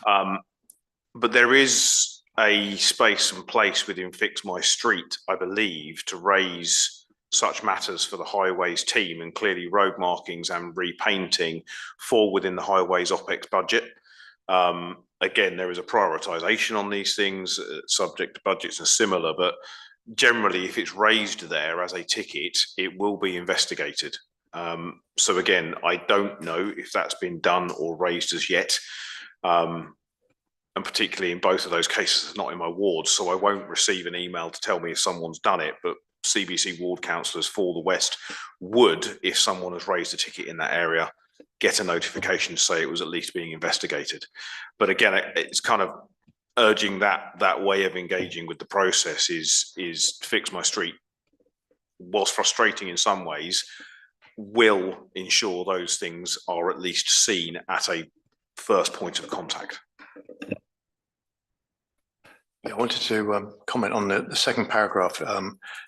But there is a space and place within Fix My Street, I believe, to raise such matters for the highways team, and clearly road markings and repainting fall within the highways OPEX budget. Again, there is a prioritisation on these things, subject to budgets and similar, but generally, if it's raised there as a ticket, it will be investigated. So again, I don't know if that's been done or raised as yet. And particularly in both of those cases, it's not in my ward, so I won't receive an email to tell me if someone's done it, but CBC ward councillors for the West would, if someone has raised a ticket in that area, get a notification to say it was at least being investigated. But again, it's kind of urging that way of engaging with the process is Fix My Street, whilst frustrating in some ways, will ensure those things are at least seen at a first point of contact. Yeah, I wanted to comment on the second paragraph.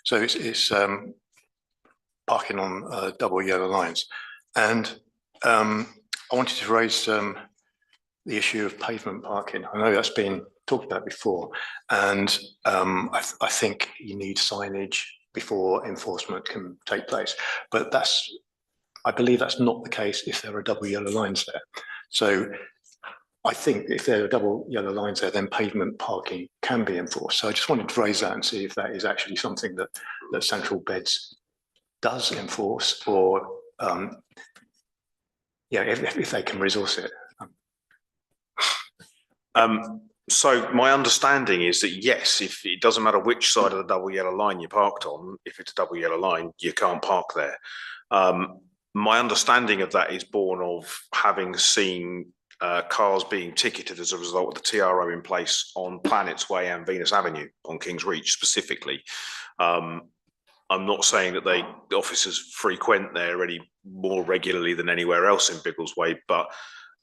So it's parking on double yellow lines, and I wanted to raise the issue of pavement parking. I know that's been talked about before, and I think you need signage before enforcement can take place. But I believe that's not the case if there are double yellow lines there. So I think if there are double yellow lines there, then pavement parking can be enforced. So I just wanted to raise that and see if that is actually something that Central Beds does enforce, or if they can resource it. So my understanding is that yes, if it doesn't matter which side of the double yellow line you're parked on, if it's a double yellow line, you can't park there. My understanding of that is born of having seen cars being ticketed as a result of the TRO in place on Planets Way and Venus Avenue on King's Reach specifically. I'm not saying that the officers frequent there any more regularly than anywhere else in Biggleswade, but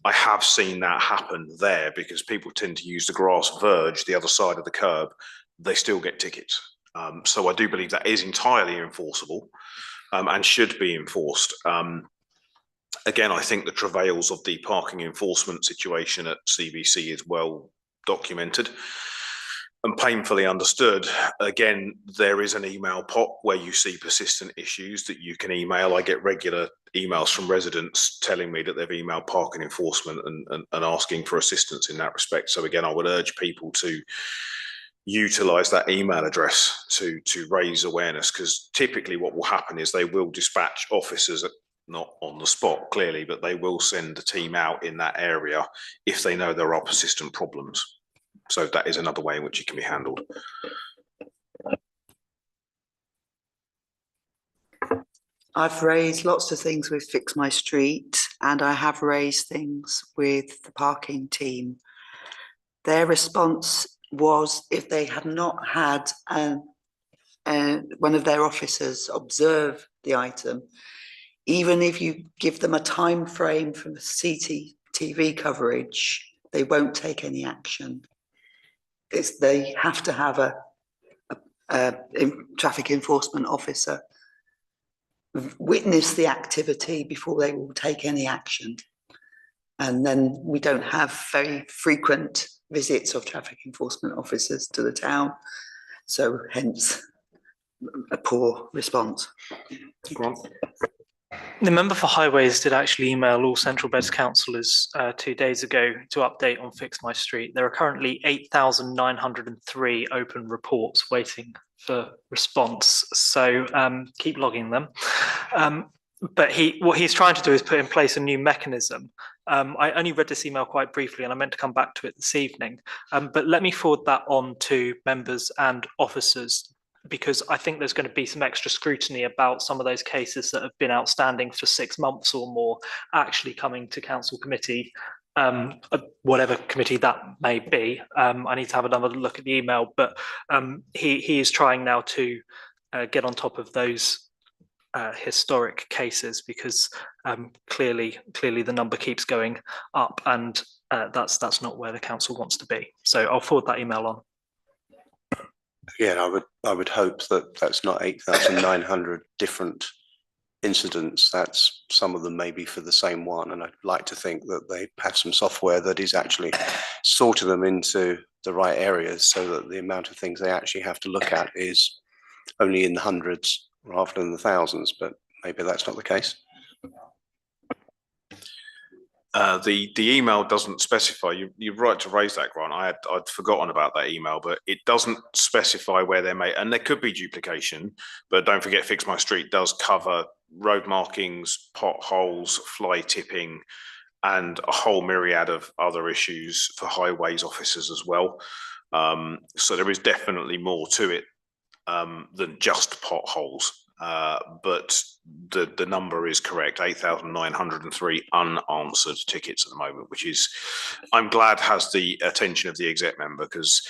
I have seen that happen there because people tend to use the grass verge, the other side of the curb. They still get tickets. So I do believe that is entirely enforceable and should be enforced. Again, I think the travails of the parking enforcement situation at CBC is well documented and painfully understood. Again, there is an email pot where you see persistent issues that you can email. I get regular emails from residents telling me that they've emailed parking enforcement and asking for assistance in that respect. So again, I would urge people to utilise that email address to raise awareness, because typically what will happen is they will dispatch officers not on the spot clearly, but they will send a team out in that area if they know there are persistent problems. So that is another way in which it can be handled. I've raised lots of things with Fix My Street, and I have raised things with the parking team. Their response was if they had not had one of their officers observe the item, even if you give them a time frame from the CCTV coverage, they won't take any action. They have to have a traffic enforcement officer witness the activity before they will take any action. And then we don't have very frequent visits of traffic enforcement officers to the town. So hence a poor response. Grant. The member for Highways did actually email all Central Beds councillors 2 days ago to update on Fix My Street. There are currently 8,903 open reports waiting for response, so keep logging them. But what he's trying to do is put in place a new mechanism. I only read this email quite briefly and I meant to come back to it this evening, but let me forward that on to members and officers, because I think there's going to be some extra scrutiny about some of those cases that have been outstanding for 6 months or more actually coming to council committee, whatever committee that may be. I need to have another look at the email, but he is trying now to get on top of those historic cases, because clearly the number keeps going up, and that's not where the council wants to be. So I'll forward that email on. Yeah, I would hope that that's not 8,900 different incidents. That's some of them maybe for the same one, and I'd like to think that they have some software that is actually sorting them into the right areas, so that the amount of things they actually have to look at is only in the hundreds rather than the thousands. But maybe that's not the case. The email doesn't specify. You're right to raise that, Grant. I'd forgotten about that email, but it doesn't specify where they're made, and there could be duplication. But don't forget, Fix My Street does cover road markings, potholes, fly tipping, and a whole myriad of other issues for highways officers as well. So there is definitely more to it than just potholes. But the number is correct, 8,903 unanswered tickets at the moment, which is, I'm glad, has the attention of the exec member, because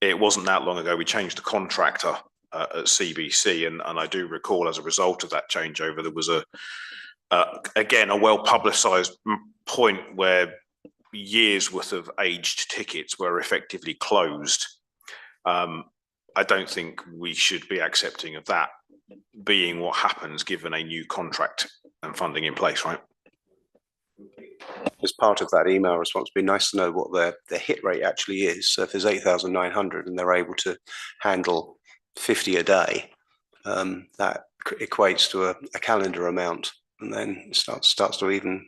it wasn't that long ago we changed the contractor at CBC, and I do recall as a result of that changeover there was again a well publicised point where years worth of aged tickets were effectively closed. I don't think we should be accepting of that being what happens given a new contract and funding in place, right? As part of that email response, it'd be nice to know what their hit rate actually is. So if there's 8,900 and they're able to handle 50 a day, that equates to a calendar amount, and then starts to even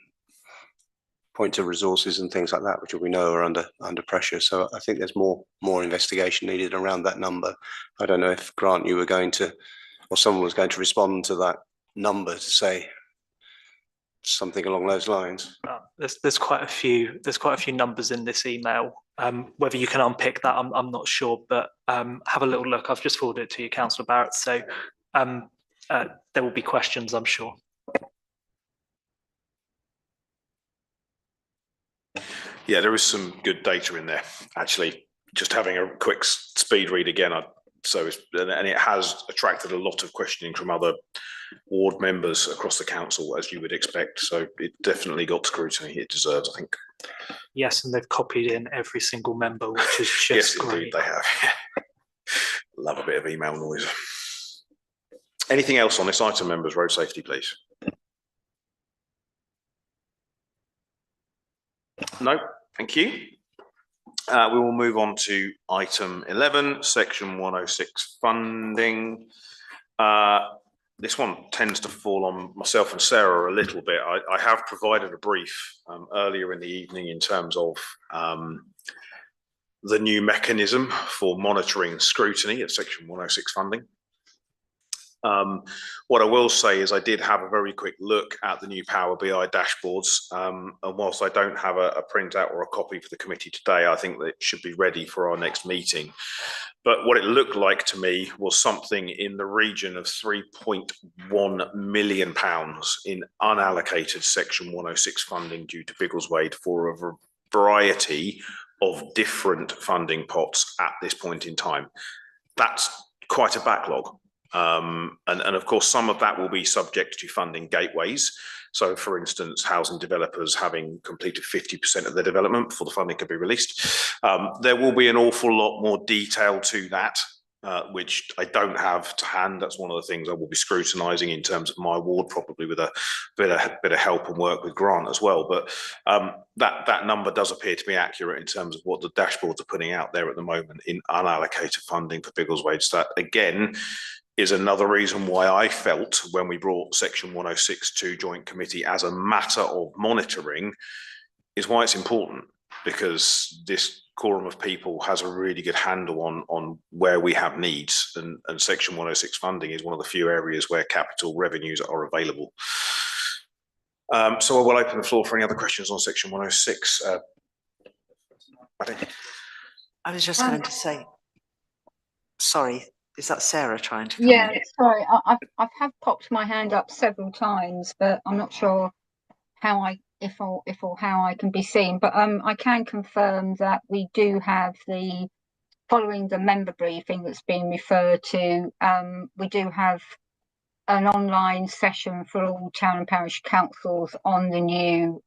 point to resources and things like that, which we know are under pressure. So I think there's more investigation needed around that number. I don't know if, Grant, you were going to, or someone was going to respond to that number to say something along those lines. There's quite a few numbers in this email. Whether you can unpick that, I'm not sure, but have a little look. I've just forwarded it to you, Councillor Barrett. So there will be questions, I'm sure. Yeah, there is some good data in there. Actually, just having a quick speed read again, and it has attracted a lot of questioning from other ward members across the council, as you would expect. So it definitely got scrutiny it deserves, I think. Yes, and they've copied in every single member, which is just yes, great. Indeed, they have. Love a bit of email noise. Anything else on this item, members? Road safety, please. No, thank you. We will move on to item 11, section 106 funding. This one tends to fall on myself and Sarah a little bit. I have provided a brief earlier in the evening in terms of the new mechanism for monitoring scrutiny of section 106 funding. What I will say is I did have a very quick look at the new Power BI dashboards, and whilst I don't have a printout or a copy for the committee today, I think that it should be ready for our next meeting. But what it looked like to me was something in the region of £3.1 million in unallocated section 106 funding due to Biggleswade for a variety of different funding pots at this point in time. That's quite a backlog. And of course, some of that will be subject to funding gateways. So, for instance, housing developers having completed 50% of their development before the funding could be released. There will be an awful lot more detail to that, which I don't have to hand. That's one of the things I will be scrutinising in terms of my ward, probably with a bit of help and work with Grant as well. But that number does appear to be accurate in terms of what the dashboards are putting out there at the moment in unallocated funding for Biggleswade. So that, again, is another reason why I felt when we brought section 106 to joint committee as a matter of monitoring is why it's important, because this quorum of people has a really good handle on where we have needs, and section 106 funding is one of the few areas where capital revenues are available. So I will open the floor for any other questions on section 106. I was just going to say, sorry, is that Sarah trying to come Yeah, in? sorry, I've have popped my hand up several times, but I'm not sure how if or how I can be seen. But I can confirm that we do have following the member briefing that's been referred to, we do have an online session for all town and parish councils on the new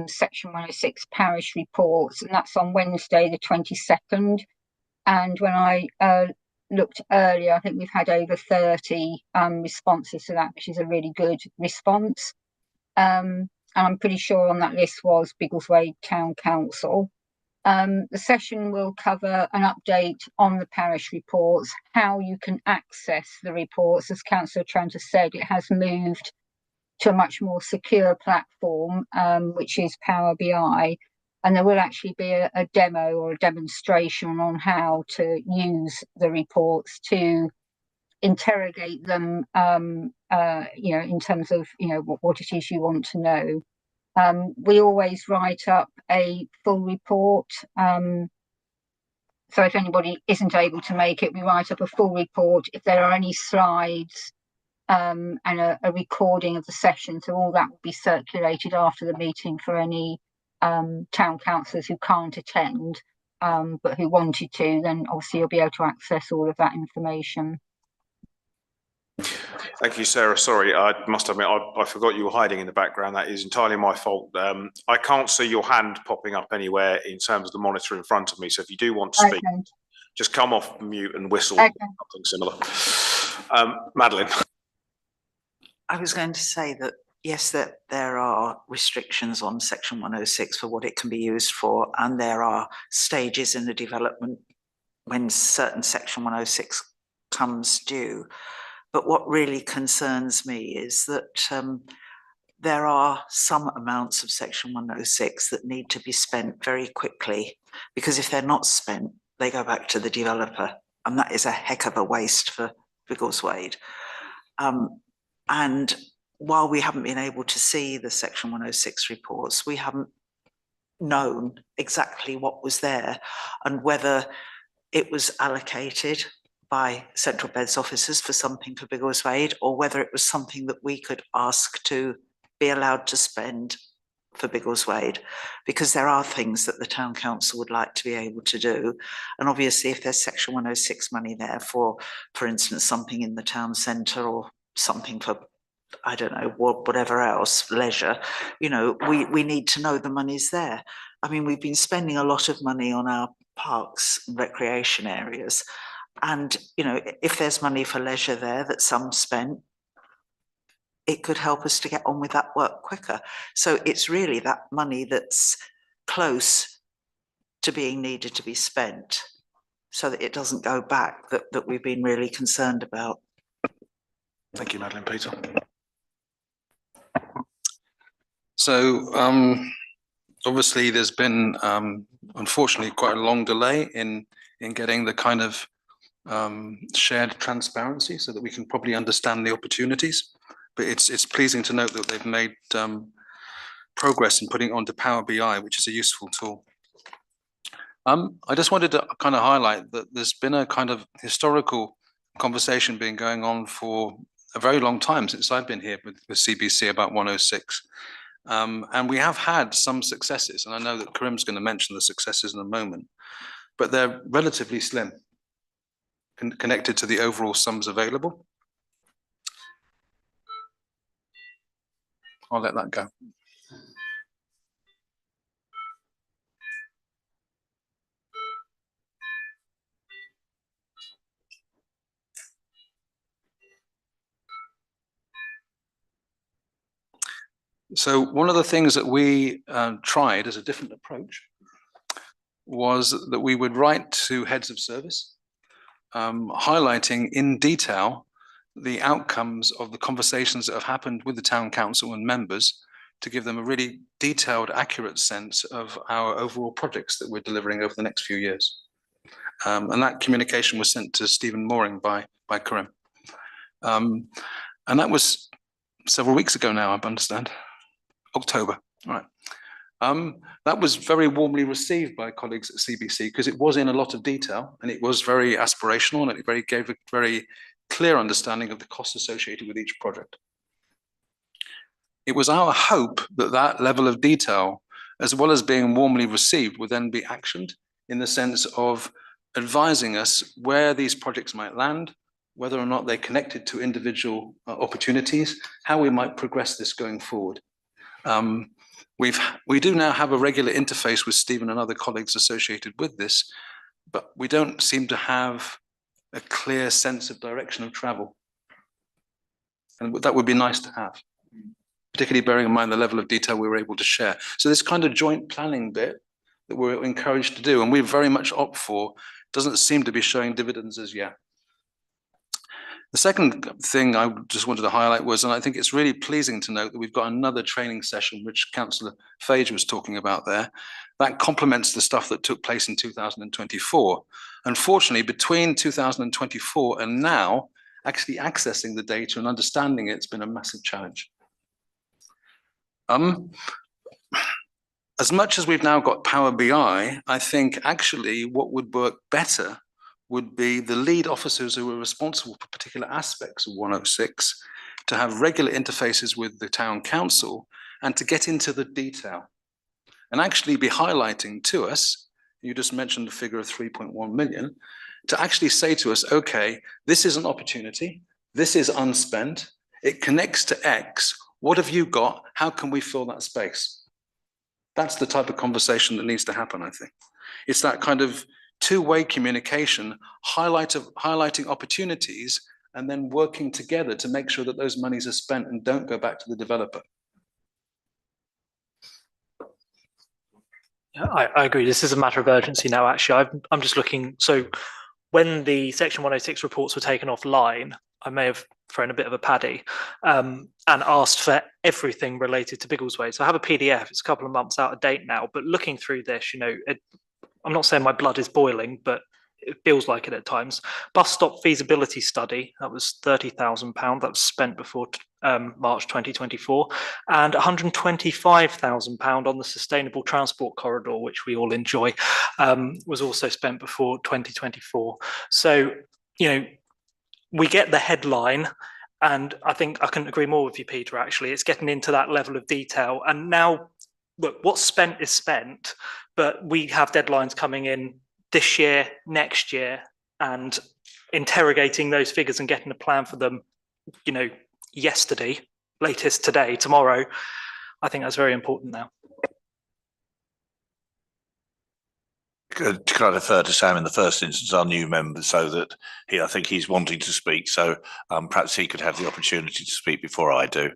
section 106 parish reports, and that's on Wednesday the 22nd. And when I looked earlier, I think we've had over 30 responses to that, which is a really good response. And I'm pretty sure on that list was Biggleswade Town Council. The session will cover an update on the parish reports, how you can access the reports. As Councillor Tranter said, it has moved to a much more secure platform, which is Power BI. And there will actually be a demo or a demonstration on how to use the reports to interrogate them, in terms of, what it is you want to know. We always write up a full report. So if anybody isn't able to make it, we write up a full report. If there are any slides and a recording of the session, so all that will be circulated after the meeting for any town councillors who can't attend, but who wanted to, then obviously you'll be able to access all of that information. Thank you, Sarah. Sorry, I must admit, I forgot you were hiding in the background. That is entirely my fault. I can't see your hand popping up anywhere in terms of the monitor in front of me. So if you do want to speak, just come off mute and whistle, something similar. Madeline. I was going to say that, yes, that there are restrictions on section 106 for what it can be used for, and there are stages in the development when certain section 106 comes due. But what really concerns me is that there are some amounts of section 106 that need to be spent very quickly, because if they're not spent, they go back to the developer, and that is a heck of a waste for Biggleswade. And while we haven't been able to see the section 106 reports, we haven't known exactly what was there and whether it was allocated by central beds officers for something for Biggleswade, or whether it was something that we could ask to be allowed to spend for Biggleswade, because there are things that the town council would like to be able to do. And obviously if there's section 106 money there for instance, something in the town centre or something for, I don't know, whatever else, leisure, we need to know the money's there. I mean, we've been spending a lot of money on our parks and recreation areas. And, if there's money for leisure there that some spent, it could help us to get on with that work quicker. So it's really that money that's close to being needed to be spent so that it doesn't go back that we've been really concerned about. Thank you, Madeline. Peter. So obviously there's been unfortunately quite a long delay in getting the kind of shared transparency so that we can probably understand the opportunities. But it's pleasing to note that they've made progress in putting it onto Power BI, which is a useful tool. I just wanted to kind of highlight that there's been a kind of historical conversation being going on for a very long time since I've been here with CBC about 106. And we have had some successes, and I know that Karim's going to mention the successes in a moment, but they're relatively slim connected to the overall sums available. I'll let that go. So one of the things that we tried as a different approach was that we would write to heads of service, highlighting in detail the outcomes of the conversations that have happened with the town council and members to give them a really detailed, accurate sense of our overall projects that we're delivering over the next few years. And that communication was sent to Stephen Mooring by Karim. And that was several weeks ago now, I understand. October, right. That was very warmly received by colleagues at CBC because it was in a lot of detail and it was very aspirational and it gave a very clear understanding of the costs associated with each project. It was our hope that that level of detail, as well as being warmly received, would then be actioned in the sense of advising us where these projects might land, whether or not they're connected to individual opportunities, how we might progress this going forward. We do now have a regular interface with Stephen and other colleagues associated with this, but we don't seem to have a clear sense of direction of travel. And that would be nice to have, particularly bearing in mind the level of detail we were able to share. So this kind of joint planning bit that we're encouraged to do, and we very much opt for, doesn't seem to be showing dividends as yet. The second thing I just wanted to highlight was, and I think it's really pleasing to note that we've got another training session, which Councillor Fage was talking about there, that complements the stuff that took place in 2024. Unfortunately, between 2024 and now, actually accessing the data and understanding it's been a massive challenge. As much as we've now got Power BI, I think actually what would work better would be the lead officers who are responsible for particular aspects of 106 to have regular interfaces with the town council and to get into the detail and actually be highlighting to us, you just mentioned the figure of 3.1 million, to actually say to us, okay, this is an opportunity, this is unspent, it connects to X, what have you got, how can we fill that space? That's the type of conversation that needs to happen, I think. It's that kind of two-way communication, highlighting opportunities, and then working together to make sure that those monies are spent and don't go back to the developer. Yeah, I agree. This is a matter of urgency now, actually. I'm just looking. So when the Section 106 reports were taken offline, I may have thrown a bit of a paddy and asked for everything related to Biggleswade. So I have a PDF. It's a couple of months out of date now, but looking through this, you know, I'm not saying my blood is boiling, but it feels like it at times. Bus stop feasibility study, that was £30,000. That was spent before March 2024, and £125,000 on the sustainable transport corridor, which we all enjoy, was also spent before 2024. So, you know, we get the headline, and I think I couldn't agree more with you, Peter, actually. It's getting into that level of detail. And now, look, what's spent is spent, but we have deadlines coming in this year, next year, and interrogating those figures and getting a plan for them, you know, yesterday, latest today, tomorrow. I think that's very important now. Could I defer to Sam in the first instance, our new member, so that I think he's wanting to speak, so perhaps he could have the opportunity to speak before I do.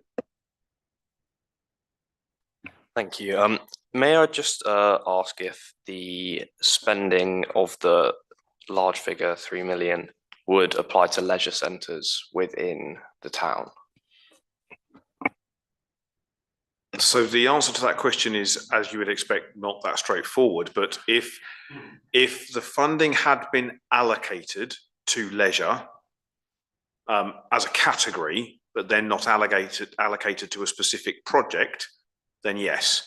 Thank you. May I just ask if the spending of the large figure, 3 million, would apply to leisure centres within the town? So the answer to that question is, as you would expect, not that straightforward. But if the funding had been allocated to leisure as a category, but then not allocated to a specific project, then yes.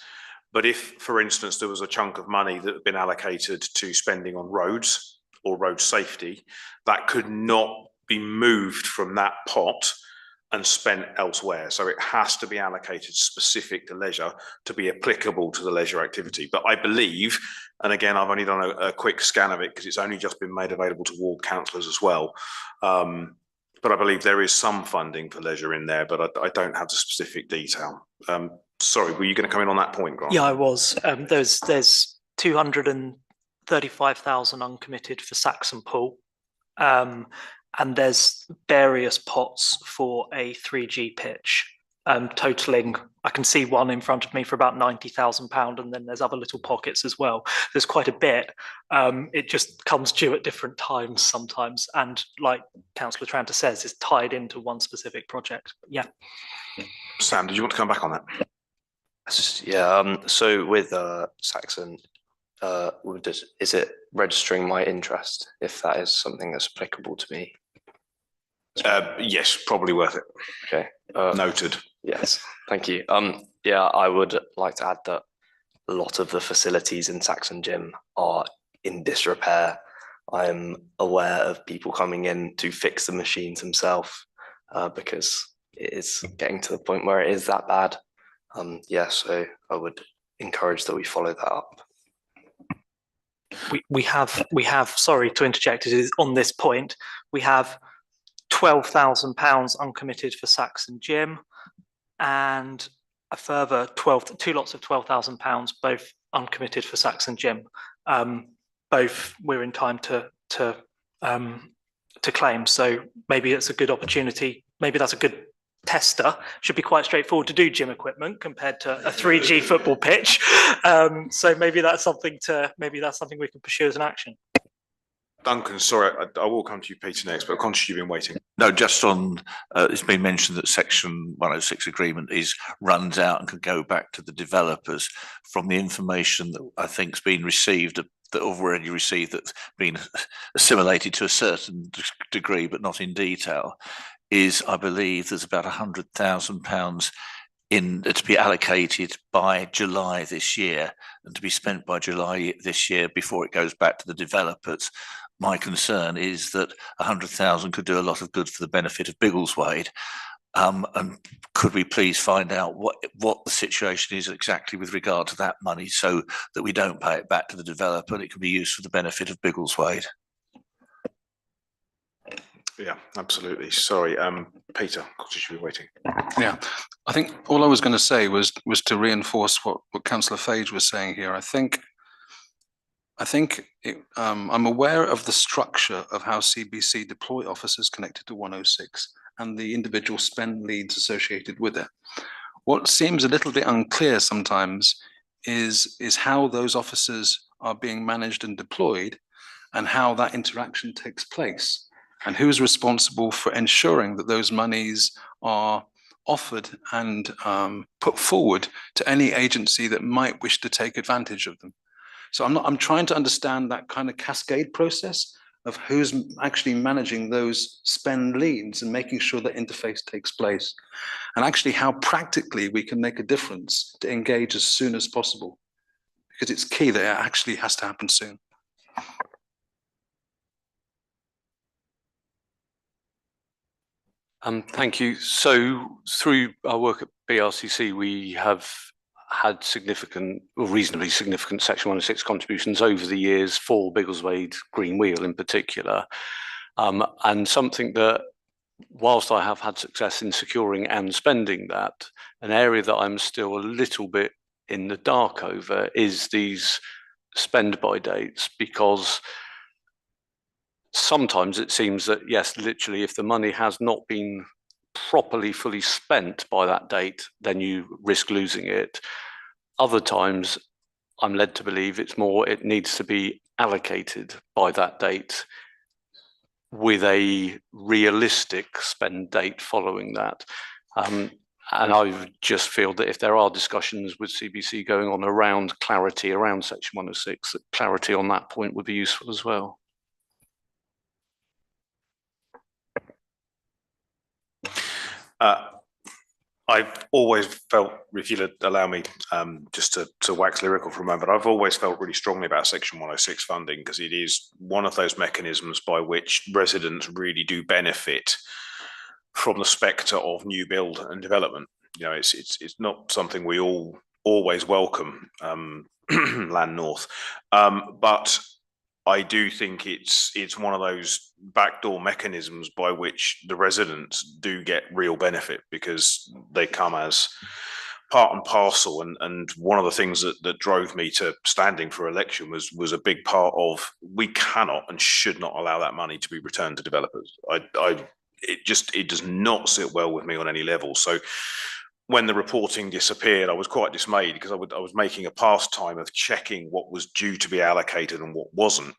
But if, for instance, there was a chunk of money that had been allocated to spending on roads or road safety, that could not be moved from that pot and spent elsewhere. So it has to be allocated specific to leisure to be applicable to the leisure activity. But I believe, and again, I've only done a quick scan of it because it's only just been made available to ward councillors as well. But I believe there is some funding for leisure in there, but I don't have the specific detail. Sorry, were you going to come in on that point, Grant? Yeah, I was. There's 235,000 uncommitted for Saxon Pool. And there's various pots for a 3G pitch totaling, I can see one in front of me for about £90,000, and then there's other little pockets as well. There's quite a bit. It just comes due at different times sometimes, and like Councillor Tranter says, is tied into one specific project. Yeah. Sam, did you want to come back on that? Yeah, so with Saxon, is it registering my interest if that is something that's applicable to me? Yes, probably worth it. Okay. Noted. Yes, thank you. Yeah, I would like to add that a lot of the facilities in Saxon Gym are in disrepair. I'm aware of people coming in to fix the machines themselves because it is getting to the point where it is that bad. Yeah, so I would encourage that we follow that up. We have, sorry to interject, it is on this point, we have £12,000 uncommitted for Saxon Gym, and a further two lots of £12,000, both uncommitted for Saxon Gym. Both we're in time to claim. So maybe it's a good opportunity. Maybe that's a good tester. Should be quite straightforward to do gym equipment compared to a 3G football pitch. So maybe that's something we can pursue as an action. Duncan, sorry, I will come to you, Peter, next, but conscious you've been waiting. No, just on, it's been mentioned that Section 106 agreement runs out and can go back to the developers. From the information that I think's been received, that already received, that's been assimilated to a certain degree, but not in detail, is I believe there's about £100,000 to be allocated by July this year and to be spent by July this year before it goes back to the developers. My concern is that 100,000 could do a lot of good for the benefit of Biggleswade. And could we please find out what the situation is exactly with regard to that money, so that we don't pay it back to the developer and it can be used for the benefit of Biggleswade? Yeah, absolutely. Sorry, Peter, conscious you've been waiting. Yeah, I think all I was going to say was to reinforce what Councillor Fage was saying here. I think I'm aware of the structure of how CBC deploy officers connected to 106 and the individual spend leads associated with it. What seems a little bit unclear sometimes is how those officers are being managed and deployed, and how that interaction takes place, and who's responsible for ensuring that those monies are offered and put forward to any agency that might wish to take advantage of them. So I'm trying to understand that kind of cascade process of who's actually managing those spend leads and making sure that interface takes place, and actually how practically we can make a difference to engage as soon as possible, because it's key that it actually has to happen soon. Thank you. So through our work at BRCC, we have had significant or reasonably significant Section 106 contributions over the years for Biggleswade Green Wheel in particular. And something that, whilst I have had success in securing and spending that, an area that I'm still a little bit in the dark over is these spend by dates, because sometimes it seems that, yes, literally, if the money has not been properly fully spent by that date, then you risk losing it. Other times, I'm led to believe it needs to be allocated by that date with a realistic spend date following that. And I just feel that if there are discussions with CBC going on around clarity around Section 106, that clarity on that point would be useful as well. I've always felt, if you'll allow me just to wax lyrical for a moment, I've always felt really strongly about Section 106 funding, because it is one of those mechanisms by which residents really do benefit from the spectre of new build and development. You know, it's not something we all always welcome, Land North, but I do think it's one of those backdoor mechanisms by which the residents do get real benefit, because they come as part and parcel. And one of the things that drove me to standing for election was a big part of, we cannot and should not allow that money to be returned to developers. It does not sit well with me on any level. So when the reporting disappeared, I was quite dismayed because I was making a pastime of checking what was due to be allocated and what wasn't.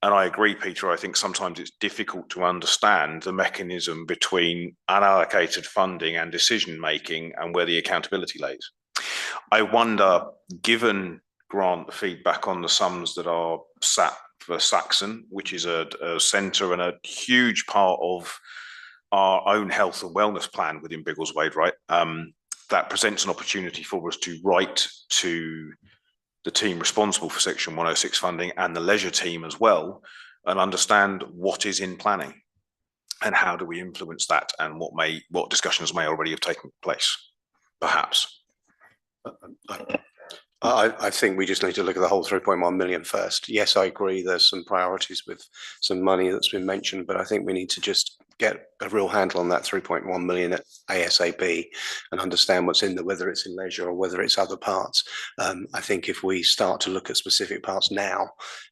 And I agree, Peter, I think sometimes it's difficult to understand the mechanism between unallocated funding and decision-making and where the accountability lays. I wonder, given Grant feedback on the sums that are sat for Saxon, which is a centre and a huge part of our own health and wellness plan within Biggleswade, right? That presents an opportunity for us to write to the team responsible for Section 106 funding and the leisure team as well, and understand what is in planning and how do we influence that, and what discussions may already have taken place, perhaps. I think we just need to look at the whole 3.1 million first. Yes, I agree there's some priorities with some money that's been mentioned, but I think we need to just get a real handle on that 3.1 million at ASAP and understand what's in there, whether it's in leisure or whether it's other parts. I think if we start to look at specific parts now,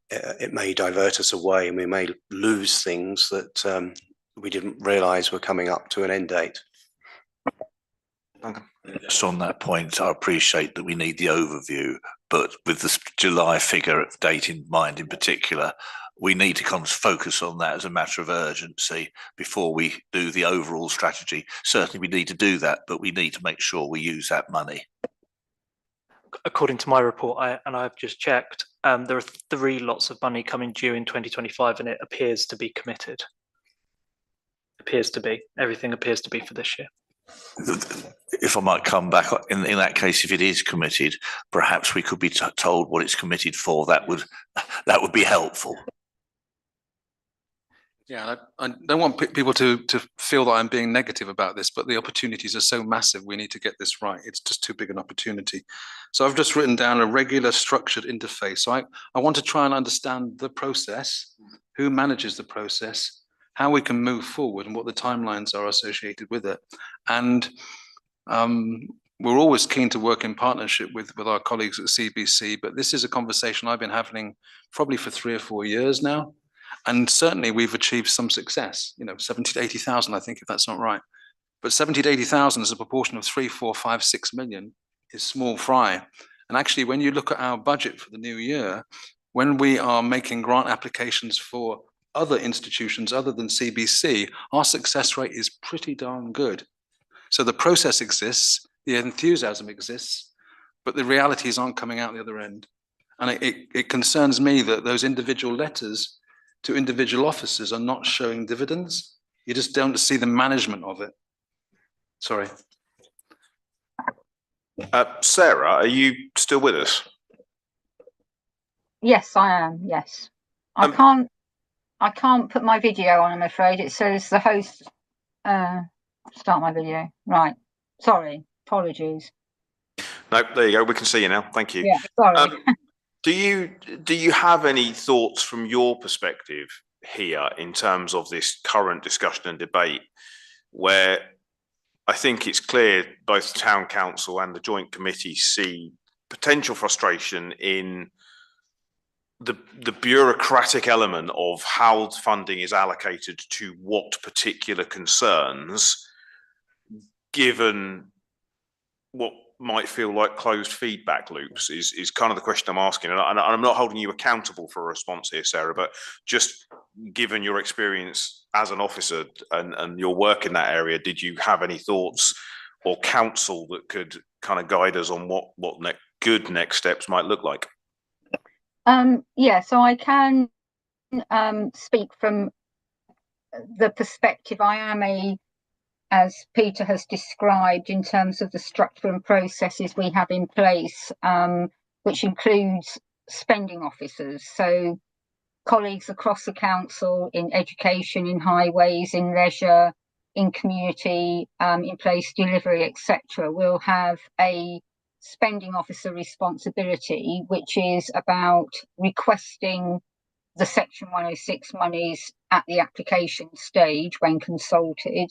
it may divert us away and we may lose things that we didn't realise were coming up to an end date. Just on that point, I appreciate that we need the overview, but with the July figure date in mind in particular, we need to kind of focus on that as a matter of urgency before we do the overall strategy. Certainly we need to do that, but we need to make sure we use that money. According to my report, and I've just checked, there are 3 lots of money coming due in 2025 and it appears to be committed. Everything appears to be for this year. If I might come back, in that case, if it is committed, perhaps we could be told what it's committed for. That would be helpful. Yeah, I don't want people to feel that I'm being negative about this, but the opportunities are so massive. We need to get this right. It's just too big an opportunity. So I've just written down a regular structured interface. So I want to try and understand the process, who manages the process, how we can move forward and what the timelines are associated with it. And we're always keen to work in partnership with our colleagues at CBC, but this is a conversation I've been having probably for 3 or 4 years now. And certainly we've achieved some success, 70 to 80,000, I think, if that's not right. But 70 to 80,000 as a proportion of 3, 4, 5, 6 million is small fry. And actually, when you look at our budget for the new year, when we are making grant applications for other institutions other than CBC, our success rate is pretty darn good. So the process exists, the enthusiasm exists, but the realities aren't coming out the other end. And it concerns me that those individual letters to individual officers are not showing dividends. You just don't see the management of it. Sorry. Sarah, are you still with us? Yes, I am. Yes. I can't put my video on, I'm afraid. It says the host start my video. Right. Sorry. Apologies. No, there you go. We can see you now. Thank you. Yeah, sorry. Do you have any thoughts from your perspective here in terms of this current discussion and debate, where I think it's clear both the Town Council and the Joint Committee see potential frustration in the bureaucratic element of how funding is allocated to what particular concerns, given what might feel like closed feedback loops is kind of the question I'm asking. And I'm not holding you accountable for a response here, Sarah, but just given your experience as an officer and your work in that area, did you have any thoughts or counsel that could kind of guide us on what good next steps might look like? Yeah, so I can speak from the perspective. I am as Peter has described, in terms of the structure and processes we have in place, which includes spending officers. So colleagues across the council in education, in highways, in leisure, in community, in place delivery, etc., will have a spending officer responsibility, which is about requesting the Section 106 monies at the application stage when consulted,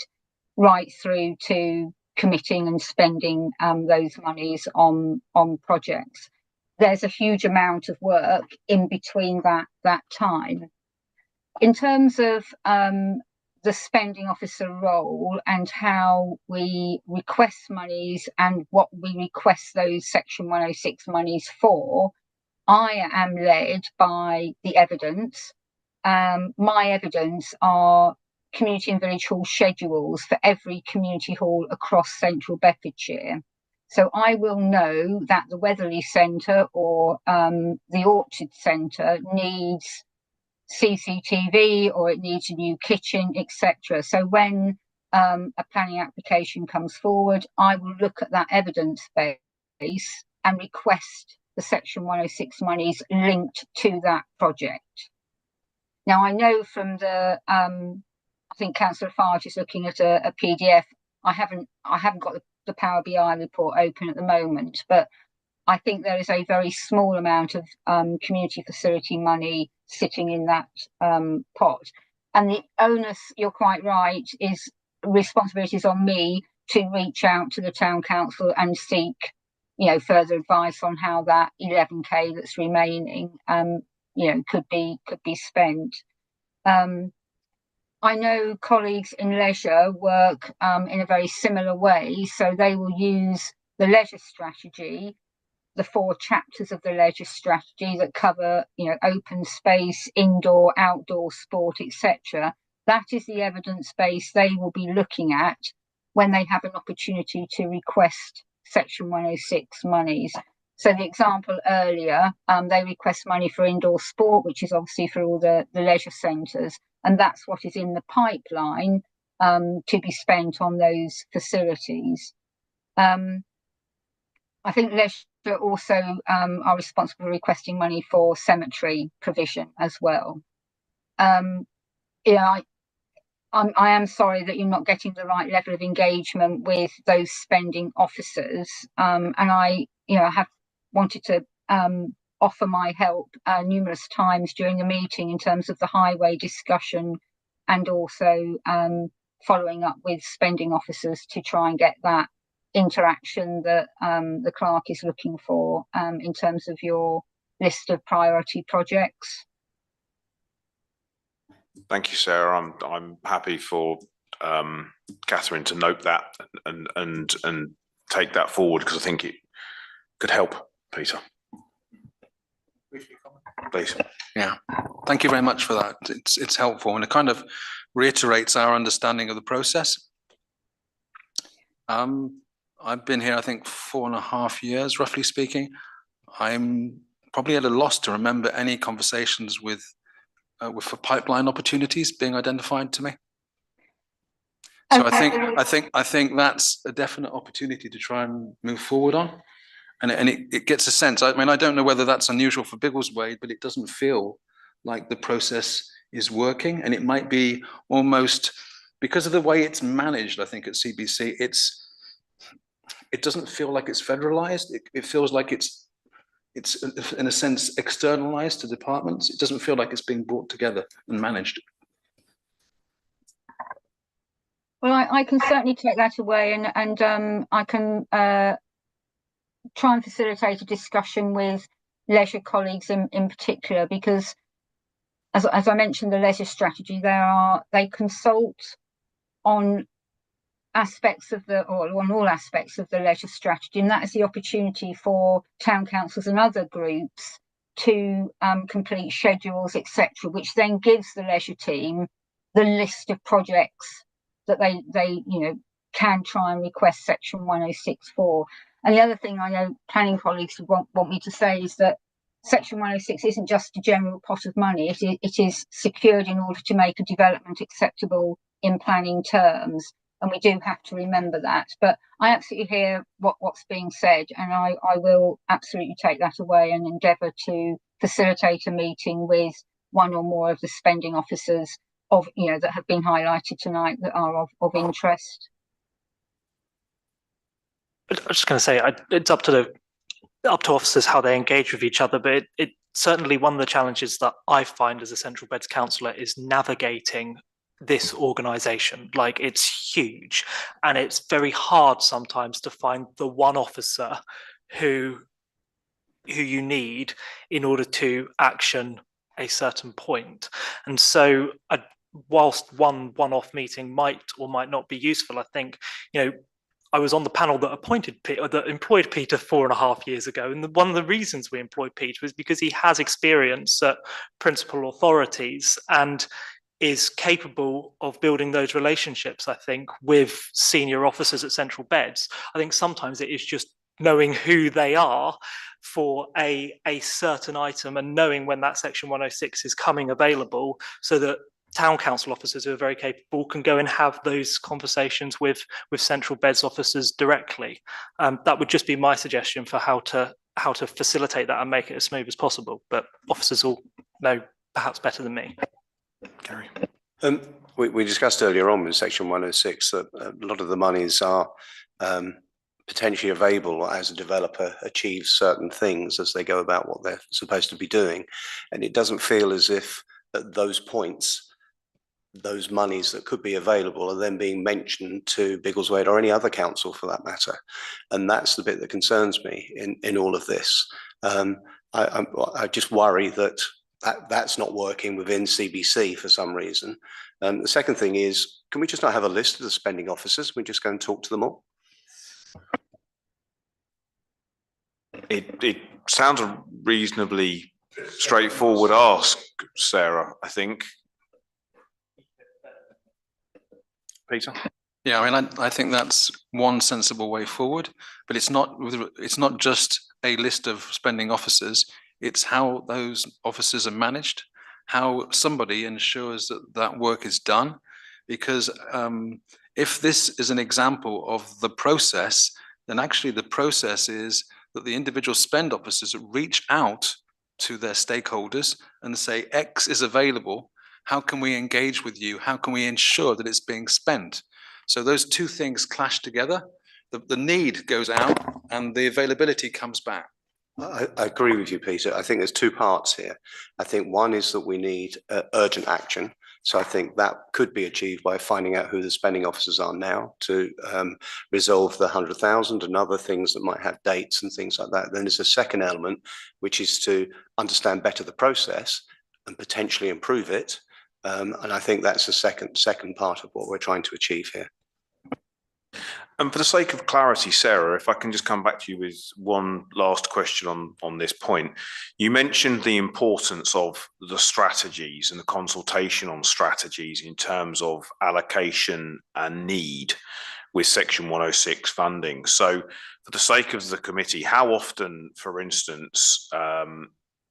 right through to committing and spending those monies on projects. There's a huge amount of work in between that time. In terms of the the spending officer role and how we request monies and what we request those Section 106 monies for, I am led by the evidence. My evidence are community and village hall schedules for every community hall across central Bedfordshire. So I will know that the Weatherly Centre or the Orchard Centre needs CCTV or it needs a new kitchen, etc. So when a planning application comes forward, I will look at that evidence base and request the Section 106 monies linked to that project. Now I know from the I think Councillor Farge is looking at a PDF. I haven't got the Power BI report open at the moment, but I think there is a very small amount of community facility money sitting in that pot. And the onus, you're quite right, is responsibilities on me to reach out to the town council and seek, further advice on how that 11k that's remaining, could be spent. I know colleagues in leisure work in a very similar way, so they will use the leisure strategy, the 4 chapters of the leisure strategy that cover, open space, indoor, outdoor sport, etc. That is the evidence base they will be looking at when they have an opportunity to request Section 106 monies. So the example earlier, they request money for indoor sport, which is obviously for all the leisure centres, and that's what is in the pipeline to be spent on those facilities. I think leisure also are responsible for requesting money for cemetery provision as well. I am sorry that you're not getting the right level of engagement with those spending officers, and I have wanted to offer my help numerous times during the meeting in terms of the highway discussion and also following up with spending officers to try and get that interaction that the clerk is looking for in terms of your list of priority projects. Thank you, Sarah. I'm happy for Catherine to note that and take that forward because I think it could help. Peter, please. Yeah, thank you very much for that. It's helpful and it kind of reiterates our understanding of the process. I've been here, I think, 4.5 years, roughly speaking. I'm probably at a loss to remember any conversations with pipeline opportunities being identified to me. So okay. I think that's a definite opportunity to try and move forward on. And it gets a sense. I mean, I don't know whether that's unusual for Biggleswade, but it doesn't feel like the process is working. And it might be almost because of the way it's managed, I think, at CBC, it doesn't feel like it's federalized. It feels like it's in a sense externalized to departments. It doesn't feel like it's being brought together and managed. Well, I can certainly take that away and I can try and facilitate a discussion with leisure colleagues in particular, because as I mentioned, the leisure strategy, they consult on aspects of on all aspects of the leisure strategy, and that is the opportunity for town councils and other groups to complete schedules, etc., which then gives the leisure team the list of projects that they can try and request Section 106 for. And the other thing I know planning colleagues want me to say is that Section 106 isn't just a general pot of money. It is secured in order to make a development acceptable in planning terms. And we do have to remember that. But I absolutely hear what's being said, and I will absolutely take that away and endeavour to facilitate a meeting with one or more of the spending officers that have been highlighted tonight that are of interest. I was just going to say it's up to officers how they engage with each other, but it certainly one of the challenges that I find as a Central Beds councillor is navigating this organisation. Like, it's huge, and it's very hard sometimes to find the one officer who you need in order to action a certain point. And so whilst one-off meeting might or might not be useful, I think, I was on the panel that employed Peter 4.5 years ago, and one of the reasons we employed Peter was because he has experience at principal authorities and is capable of building those relationships, I think, with senior officers at central beds. I think sometimes it is just knowing who they are for a certain item and knowing when that section 106 is coming available, so that town council officers who are very capable can go and have those conversations with central beds officers directly. That would just be my suggestion for how to facilitate that and make it as smooth as possible. But officers will know perhaps better than me. Gary. We discussed earlier on with section 106 that a lot of the monies are potentially available as a developer achieves certain things as they go about what they're supposed to be doing. And it doesn't feel as if at those points, those monies that could be available are then being mentioned to Biggleswade or any other council for that matter. And that's the bit that concerns me in all of this. I just worry that that's not working within CBC for some reason. The second thing is, can we just not have a list of the spending officers? We just go and talk to them all? It sounds a reasonably straightforward ask, Sarah, I think. Peter? Yeah, I mean, I think that's one sensible way forward, but it's not just a list of spending officers. It's how those officers are managed, how somebody ensures that that work is done. Because if this is an example of the process, then actually the process is that the individual spend officers reach out to their stakeholders and say, X is available. How can we engage with you? How can we ensure that it's being spent? So those two things clash together. The need goes out and the availability comes back. I agree with you, Peter. I think there's two parts here. I think one is that we need urgent action. So I think that could be achieved by finding out who the spending officers are now to resolve the 100,000 and other things that might have dates and things like that. Then there's a second element, which is to understand better the process and potentially improve it. And I think that's the second part of what we're trying to achieve here. And for the sake of clarity, Sarah, if I can just come back to you with one last question on this point. You mentioned the importance of the strategies and the consultation on strategies in terms of allocation and need with section 106 funding. So for the sake of the committee, how often, for instance,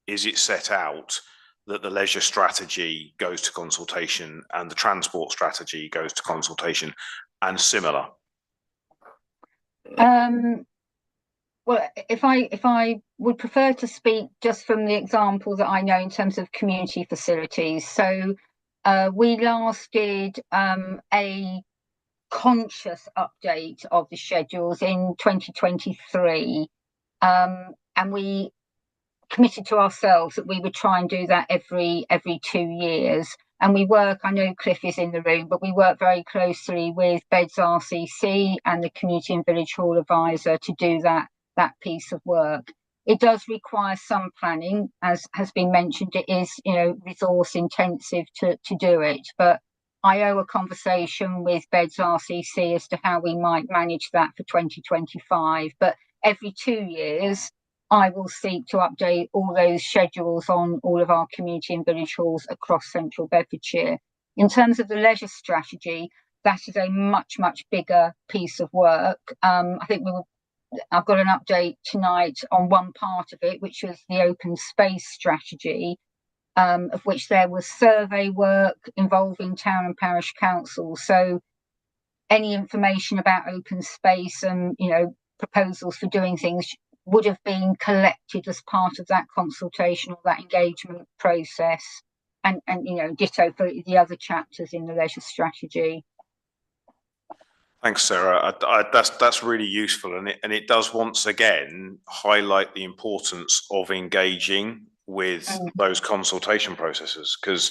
is it set out that the leisure strategy goes to consultation and the transport strategy goes to consultation and similar? Well, if I would prefer to speak just from the example that I know in terms of community facilities. So we last did a conscious update of the schedules in 2023, and we committed to ourselves that we would try and do that every 2 years. And we work, I know Cliff is in the room, but we work very closely with Beds RCC and the Community and Village Hall Advisor to do that piece of work. It does require some planning, as has been mentioned. It is, resource intensive to do it, but I owe a conversation with Beds RCC as to how we might manage that for 2025. But every 2 years, I will seek to update all those schedules on all of our community and village halls across central Bedfordshire. In terms of the leisure strategy, that is a much, much bigger piece of work. I think I've got an update tonight on one part of it, which was the open space strategy, of which there was survey work involving town and parish councils. So any information about open space and, proposals for doing things would have been collected as part of that consultation or that engagement process, and ditto for the other chapters in the leisure strategy. Thanks, Sarah. That's really useful, and it does once again highlight the importance of engaging with those consultation processes, because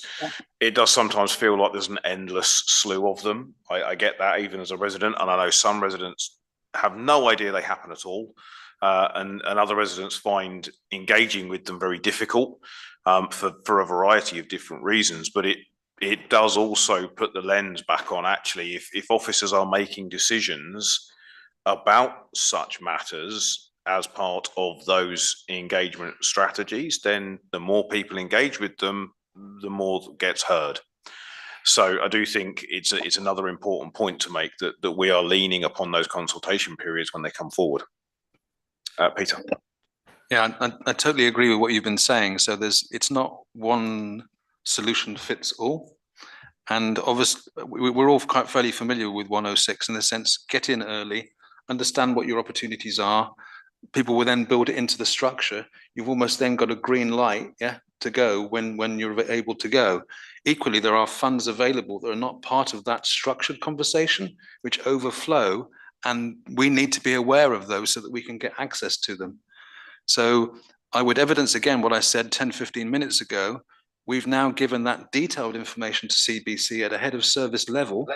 it does sometimes feel like there's an endless slew of them. I get that even as a resident, and I know some residents have no idea they happen at all. And other residents find engaging with them very difficult for a variety of different reasons. But it does also put the lens back on, actually, if officers are making decisions about such matters as part of those engagement strategies, then the more people engage with them, the more gets heard. So I do think it's another important point to make, that we are leaning upon those consultation periods when they come forward. Peter. Yeah, I totally agree with what you've been saying. So it's not one solution fits all. And obviously, we're all quite fairly familiar with 106 in the sense, get in early, understand what your opportunities are. People will then build it into the structure. You've almost then got a green light, yeah, to go when you're able to go. Equally, there are funds available that are not part of that structured conversation, which overflow, and we need to be aware of those so that we can get access to them. So I would evidence again what I said 10, 15 minutes ago. We've now given that detailed information to CBC at a head of service level,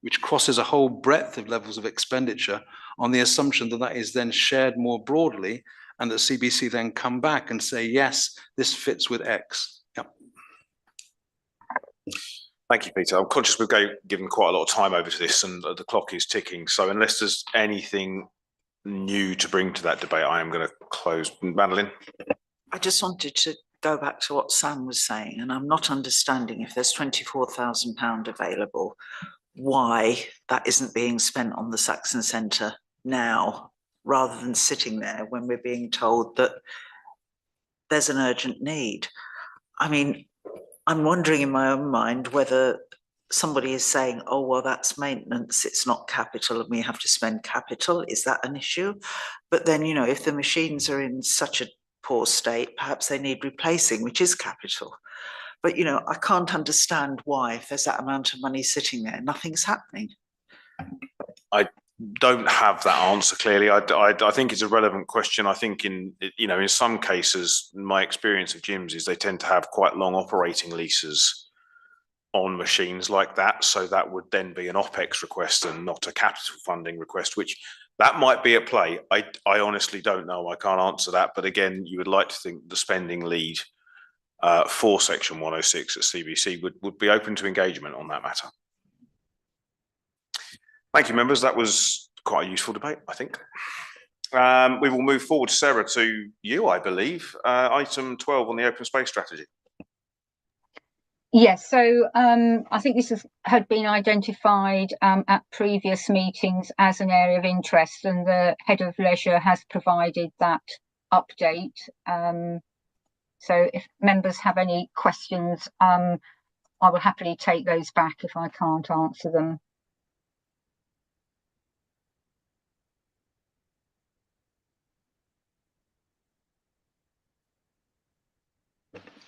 which crosses a whole breadth of levels of expenditure, on the assumption that that is then shared more broadly, and that CBC then come back and say, yes, this fits with X. Yep. Thank you, Peter. I'm conscious we've given quite a lot of time over to this, and the clock is ticking. So unless there's anything new to bring to that debate, I am going to close. Madeline? I just wanted to go back to what Sam was saying, and I'm not understanding, if there's £24,000 available, why that isn't being spent on the Saxon Centre now, rather than sitting there when we're being told that there's an urgent need. I mean, I'm wondering in my own mind whether somebody is saying, oh, well, that's maintenance, it's not capital, and we have to spend capital. Is that an issue? But then, you know, if the machines are in such a poor state, perhaps they need replacing, which is capital. But, you know, I can't understand why, if there's that amount of money sitting there, nothing's happening. I don't have that answer clearly. I think it's a relevant question. I think in some cases, my experience of gyms is they tend to have quite long operating leases on machines like that. So that would then be an OPEX request and not a capital funding request, which that might be at play. I honestly don't know. I can't answer that. But again, you would like to think the spending lead for Section 106 at CBC would be open to engagement on that matter. Thank you, members. That was quite a useful debate, I think. We will move forward, Sarah, to you, I believe. Item 12 on the open space strategy. Yes, so I think this had been identified at previous meetings as an area of interest, and the Head of Leisure has provided that update. So if members have any questions, I will happily take those back if I can't answer them.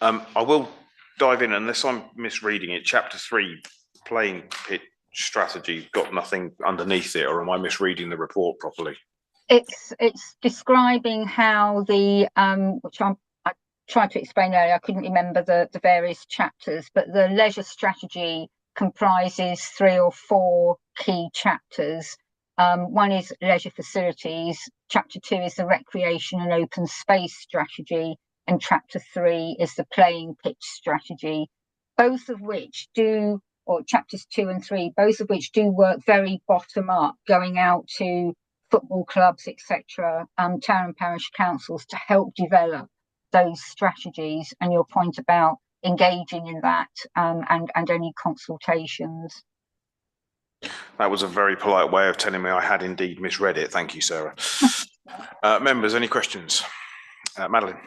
I will dive in, unless I'm misreading it. Chapter 3, playing pitch strategy, got nothing underneath it, or am I misreading the report properly? It's describing how the which I tried to explain earlier. I couldn't remember the various chapters, but the leisure strategy comprises 3 or 4 key chapters. One is leisure facilities. Chapter 2 is the recreation and open space strategy. And chapter 3 is the playing pitch strategy, both of which chapters 2 and 3, both of which do work very bottom up, going out to football clubs, etc., town and parish councils to help develop those strategies. And your point about engaging in that and any consultations. That was a very polite way of telling me I had indeed misread it. Thank you, Sarah. Members, any questions? Madeline.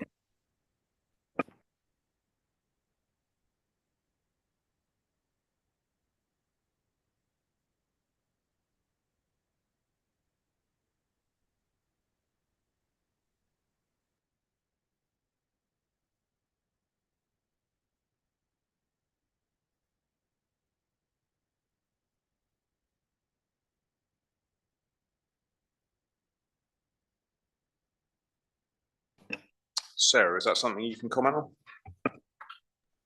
Sarah, is that something you can comment on?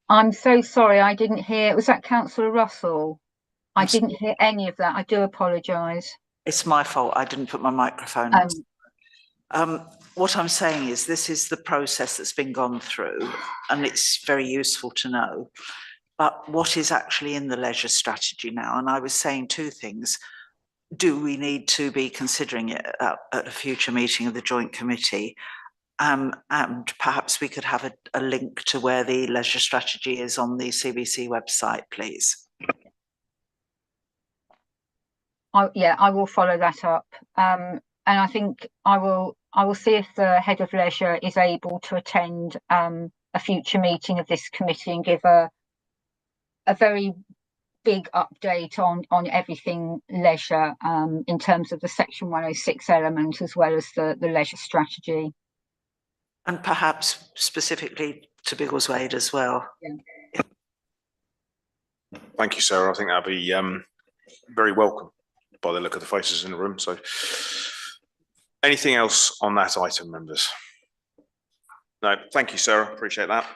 I'm so sorry, I didn't hear. Was that Councillor Russell? I didn't hear any of that. I do apologise. It's my fault. I didn't put my microphone on. What I'm saying is this is the process that's been gone through, and it's very useful to know. but what is actually in the leisure strategy now? And I was saying two things. Do we need to be considering it at a future meeting of the joint committee? And perhaps we could have a link to where the leisure strategy is on the CBC website, please. I will follow that up. And I think I will see if the head of leisure is able to attend a future meeting of this committee and give a very big update on everything leisure in terms of the Section 106 element as well as the leisure strategy. And perhaps specifically to Biggleswade as well. Yeah. Thank you, Sarah. I think that'll be very welcome by the look of the faces in the room. So anything else on that item, members? No, thank you, Sarah. Appreciate that.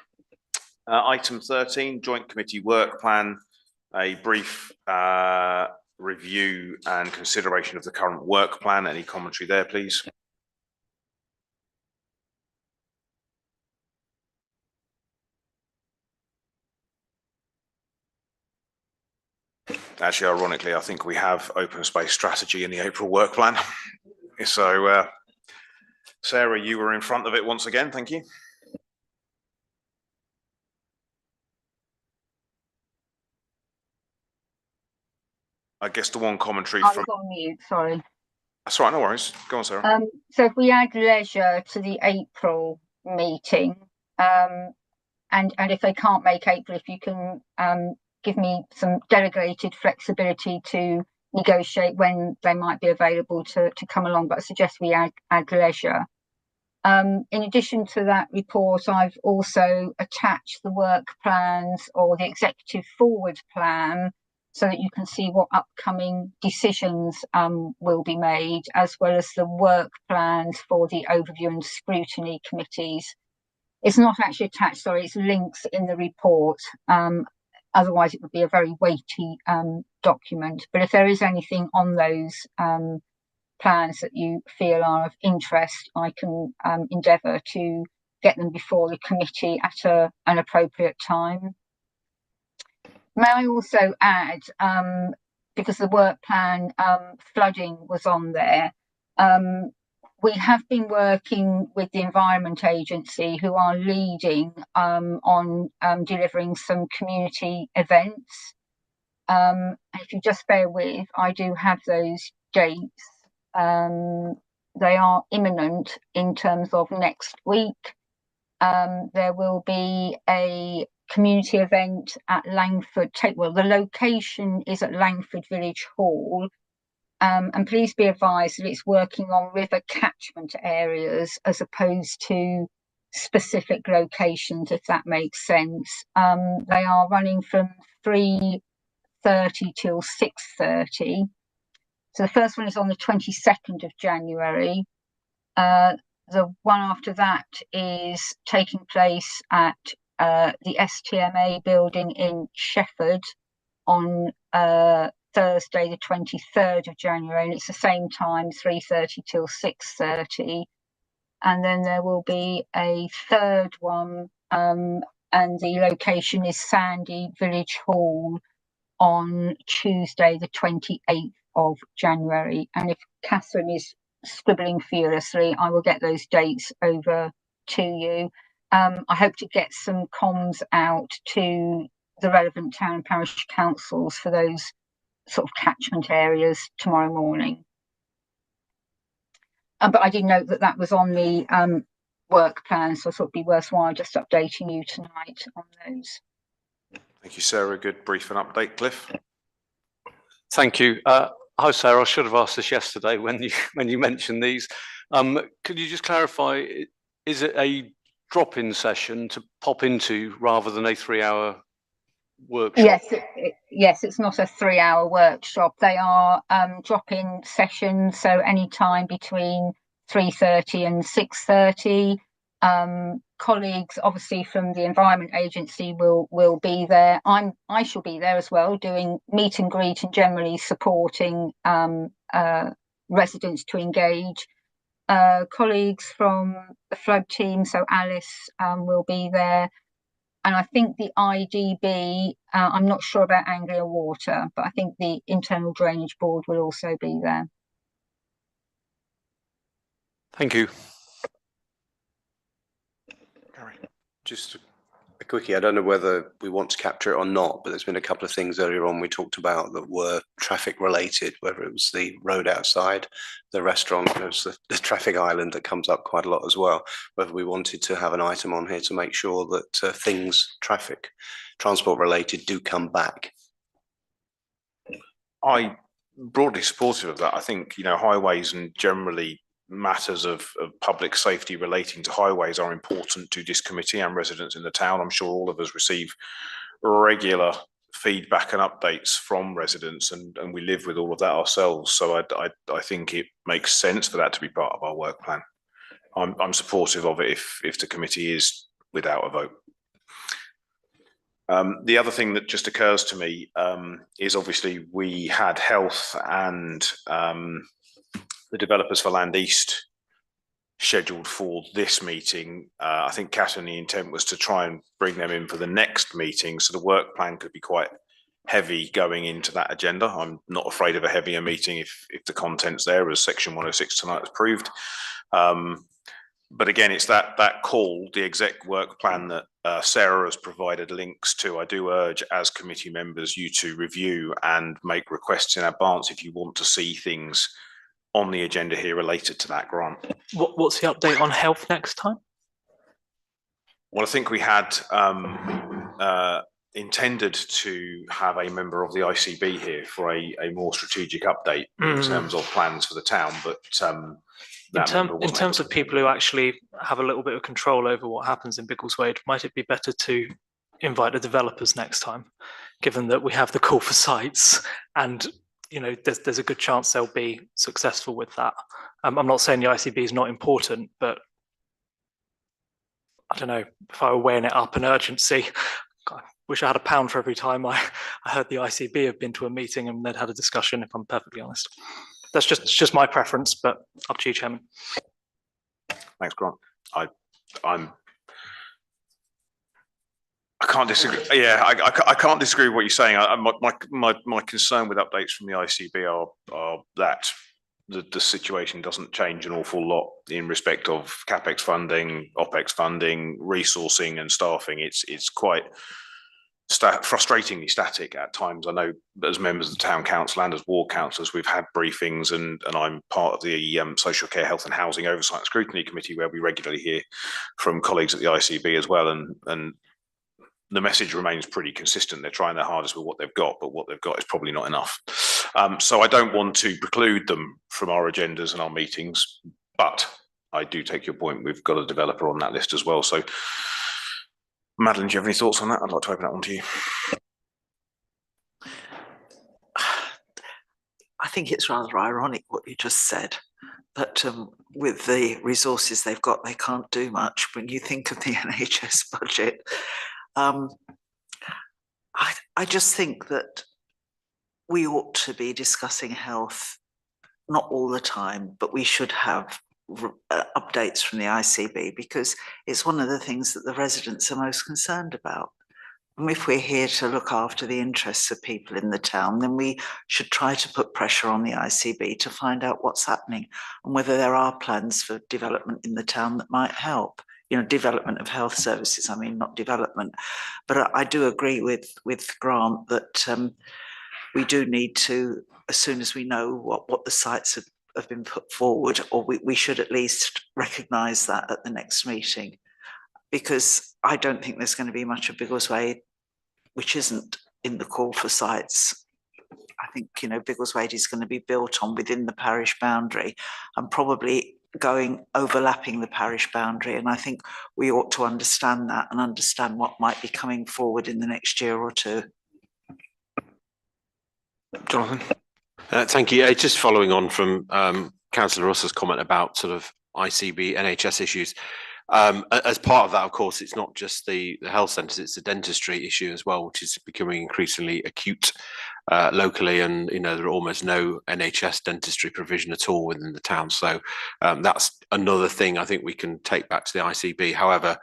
Item 13, Joint Committee Work Plan, a brief review and consideration of the current work plan. Any commentary there, please? Actually, ironically, I think we have open space strategy in the April work plan. So, Sarah, you were in front of it once again. Thank you. I guess the one commentary I from... was on mute, sorry. That's all right, no worries. Go on, Sarah. So if we add leisure to the April meeting, and if they can't make April, if you can give me some delegated flexibility to negotiate when they might be available to come along, but I suggest we add leisure. In addition to that report, I've also attached the work plans or the executive forward plan so that you can see what upcoming decisions will be made, as well as the work plans for the overview and scrutiny committees. It's not actually attached, sorry, it's links in the report. Otherwise, it would be a very weighty document. But if there is anything on those plans that you feel are of interest, I can endeavour to get them before the committee at an appropriate time. May I also add, because the work plan flooding was on there, we have been working with the Environment Agency, who are leading on delivering some community events. If you just bear with, I do have those dates. They are imminent in terms of next week. There will be a community event at Langford. Well, the location is at Langford Village Hall. And please be advised that it's working on river catchment areas as opposed to specific locations, if that makes sense. They are running from 3:30 till 6:30. So the first one is on the 22nd of January. The one after that is taking place at the STMA building in Shefford on Thursday, the 23rd of January, and it's the same time, 3:30 till 6:30. And then there will be a third one, and the location is Sandy Village Hall on Tuesday, the 28th of January. And if Catherine is scribbling furiously, I will get those dates over to you. I hope to get some comms out to the relevant town and parish councils for those sort of catchment areas tomorrow morning. But I did note that that was on the work plan, so I thought it'd be worthwhile just updating you tonight on those. Thank you, Sarah. Good brief and update. Cliff. Thank you. Hi, Sarah. I should have asked this yesterday when you mentioned these. Could you just clarify, is it a drop-in session to pop into rather than a 3-hour workshop? Yes, it's not a 3-hour workshop. They are drop-in sessions, so any time between 3:30 and 6:30. Colleagues, obviously from the Environment Agency, will be there. I shall be there as well, doing meet and greet and generally supporting residents to engage. Colleagues from the flood team, so Alice will be there. And I think the IDB, I'm not sure about Anglia Water, but I think the Internal Drainage Board will also be there. Thank you. Just a quickie, I don't know whether we want to capture it or not, but there's been a couple of things earlier on we talked about that were traffic related, whether it was the road outside, the restaurant, there's the traffic island that comes up quite a lot as well, whether we wanted to have an item on here to make sure that things transport related do come back. I broadly supportive of that. I think, you know, highways and generally matters of public safety relating to highways are important to this committee and residents in the town. I'm sure all of us receive regular feedback and updates from residents, and we live with all of that ourselves. So I think it makes sense for that to be part of our work plan. I'm supportive of it if the committee is without a vote. The other thing that just occurs to me is obviously we had health and the developers for Land East scheduled for this meeting. I think Kat and the intent was to try and bring them in for the next meeting, so the work plan could be quite heavy going into that agenda. I'm not afraid of a heavier meeting if the content's there, as section 106 tonight has proved. But again, it's that call, the exec work plan that Sarah has provided links to. I do urge, as committee members, you to review and make requests in advance if you want to see things on the agenda here related to that grant. What's the update on health next time? Well, I think we had intended to have a member of the ICB here for a more strategic update in terms of plans for the town, but in terms of people who actually have a little bit of control over what happens in Biggleswade, might it be better to invite the developers next time, given that we have the call for sites and, you know, there's a good chance they'll be successful with that. I'm not saying the ICB is not important, but I don't know, if I were weighing it up in urgency, I wish I had £1 for every time I heard the ICB have been to a meeting and they'd had a discussion, if I'm perfectly honest. That's just my preference, but up to you, Chairman. Thanks, Grant. I can't disagree. Yeah, I can't disagree with what you're saying. My concern with updates from the ICB are that the situation doesn't change an awful lot in respect of capex funding, opex funding, resourcing, and staffing. It's quite frustratingly static at times. I know as members of the town council and as ward councillors, we've had briefings, and I'm part of the social care, health and housing oversight and scrutiny committee, where we regularly hear from colleagues at the ICB as well, and the message remains pretty consistent. They're trying their hardest with what they've got, but what they've got is probably not enough. So I don't want to preclude them from our agendas and our meetings, but I do take your point. We've got a developer on that list as well. So Madeline, do you have any thoughts on that? I'd like to open that one to you. I think it's rather ironic what you just said, that with the resources they've got, they can't do much. When you think of the NHS budget, I just think that we ought to be discussing health, not all the time, but we should have updates from the ICB, because it's one of the things that the residents are most concerned about. And if we're here to look after the interests of people in the town, then we should try to put pressure on the ICB to find out what's happening and whether there are plans for development in the town that might help. You know, development of health services, I mean, not development. But I do agree with Grant that we do need to, as soon as we know what the sites have been put forward, or we should at least recognise that at the next meeting, because I don't think there's going to be much of Biggleswade which isn't in the call for sites. I think, you know, Biggleswade is going to be built on within the parish boundary and probably overlapping the parish boundary, and I think we ought to understand that and understand what might be coming forward in the next year or two. Jonathan? Thank you. Just following on from Councillor Russell's comment about sort of ICB, NHS issues. As part of that, of course, it's not just the health centres, it's the dentistry issue as well, which is becoming increasingly acute locally, and you know there are almost no NHS dentistry provision at all within the town. So that's another thing I think we can take back to the ICB. However,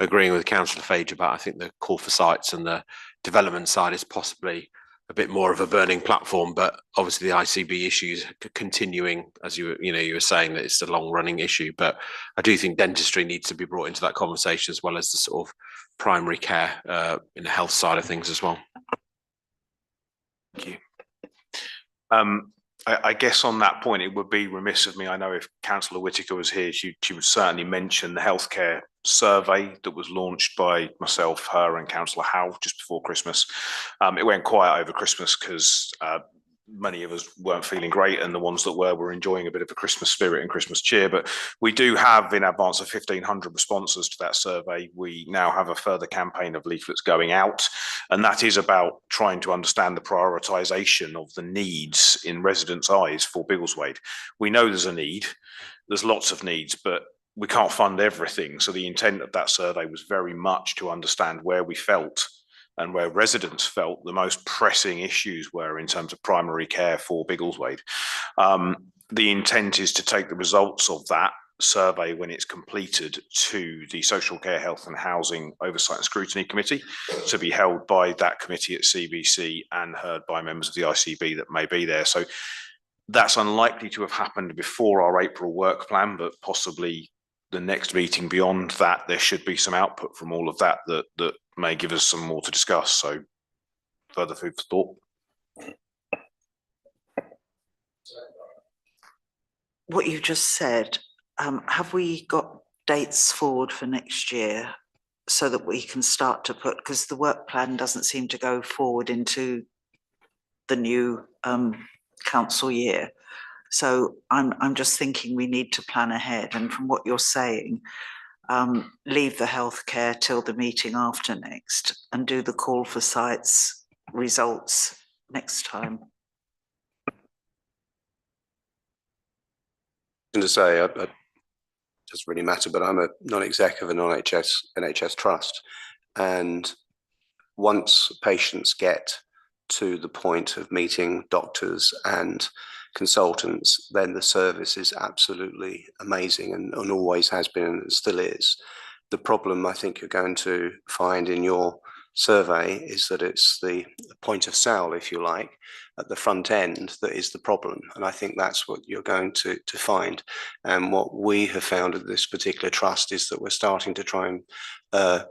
agreeing with Councillor Fage about, I think the call for sites and the development side is possibly a bit more of a burning platform, but obviously the ICB issues continuing, as you were saying, that it's a long running issue. But I do think dentistry needs to be brought into that conversation, as well as the sort of primary care in the health side of things as well. Thank you. I guess on that point, it would be remiss of me. I know if Councillor Whitaker was here, she would certainly mention the healthcare survey that was launched by myself, her, and Councillor Howe just before Christmas. It went quiet over Christmas because many of us weren't feeling great, and the ones that were enjoying a bit of a Christmas spirit and Christmas cheer. But we do have, in advance of 1,500 responses to that survey, we now have a further campaign of leaflets going out, and that is about trying to understand the prioritisation of the needs in residents' eyes for Biggleswade. We know there's a need, there's lots of needs, but we can't fund everything. So the intent of that survey was very much to understand where we felt and where residents felt the most pressing issues were in terms of primary care for Biggleswade. The intent is to take the results of that survey when it's completed to the Social Care, Health and Housing Oversight and Scrutiny Committee, to be held by that committee at CBC and heard by members of the ICB that may be there. So that's unlikely to have happened before our April work plan, but possibly the next meeting beyond that, there should be some output from all of that that may give us some more to discuss. So further food for thought. What you just said, have we got dates forward for next year so that we can start to put, because the work plan doesn't seem to go forward into the new council year. So I'm just thinking we need to plan ahead, and from what you're saying, leave the healthcare till the meeting after next and do the call for sites results next time. To say, it doesn't really matter, but I'm a non-exec of an NHS trust, and once patients get to the point of meeting doctors and consultants, then the service is absolutely amazing and always has been and still is. The problem I think you're going to find in your survey is that it's the point of sale, if you like, at the front end that is the problem. And I think that's what you're going to find. And what we have found at this particular trust is that we're starting to try and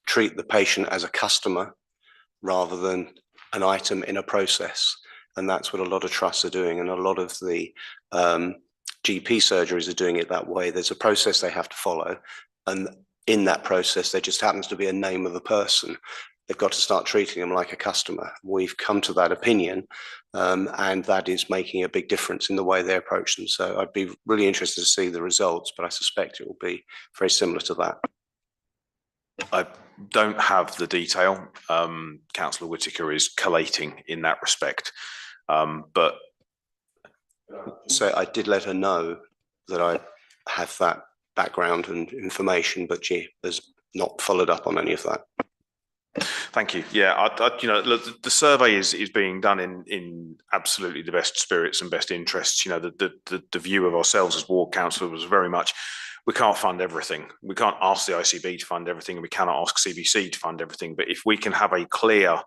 treat the patient as a customer rather than an item in a process. And that's what a lot of trusts are doing. And a lot of the GP surgeries are doing it that way. There's a process they have to follow. And in that process, there just happens to be a name of a person. They've got to start treating them like a customer. We've come to that opinion, and that is making a big difference in the way they approach them. So I'd be really interested to see the results, but I suspect it will be very similar to that. I don't have the detail. Councillor Whitaker is collating in that respect. But so I did let her know that I have that background and information, but she has not followed up on any of that. Thank you. Yeah, look, the survey is being done in absolutely the best spirits and best interests. You know, the view of ourselves as ward councillor was very much, we can't fund everything. We can't ask the ICB to fund everything, and we cannot ask CBC to fund everything. But if we can have a clear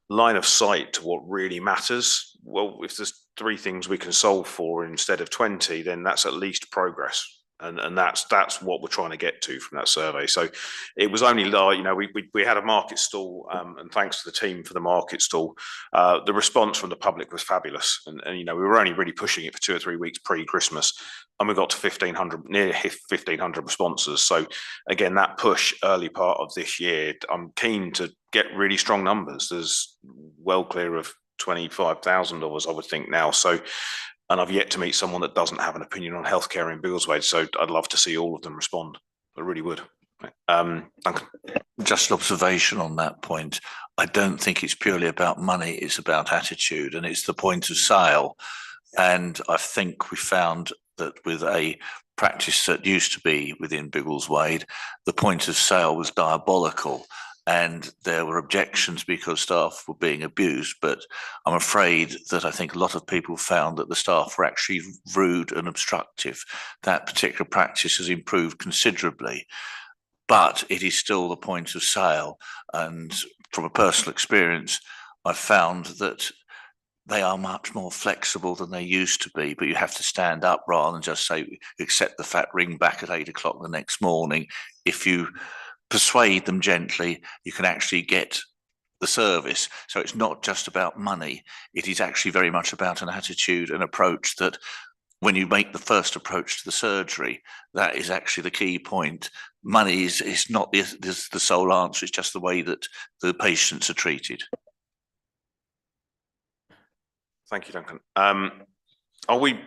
line of sight to what really matters, well, if there's 3 things we can solve for instead of 20, then that's at least progress. And that's what we're trying to get to from that survey. So it was only, we had a market stall, and thanks to the team for the market stall. The response from the public was fabulous, and we were only really pushing it for 2 or 3 weeks pre-Christmas, and we got to 1,500, near 1,500 responses. So again, that push early part of this year, I'm keen to get really strong numbers. There's well clear of 25,000 of us, I would think now. So. And I've yet to meet someone that doesn't have an opinion on healthcare in Biggleswade. So I'd love to see all of them respond. I really would. Duncan. Just an observation on that point. I don't think it's purely about money. It's about attitude, and it's the point of sale. And I think we found that with a practice that used to be within Biggleswade, the point of sale was diabolical. And there were objections because staff were being abused. But I'm afraid that I think a lot of people found that the staff were actually rude and obstructive. That particular practice has improved considerably. but it is still the point of sale. And from a personal experience, I've found that they are much more flexible than they used to be, but you have to stand up rather than just say, accept the fact, ring back at 8 o'clock the next morning. If you persuade them gently, you can actually get the service. So it's not just about money. It is actually very much about an attitude and approach that when you make the first approach to the surgery, that is actually the key point. Money is not the sole answer. It's just the way that the patients are treated. Thank you, Duncan. Are we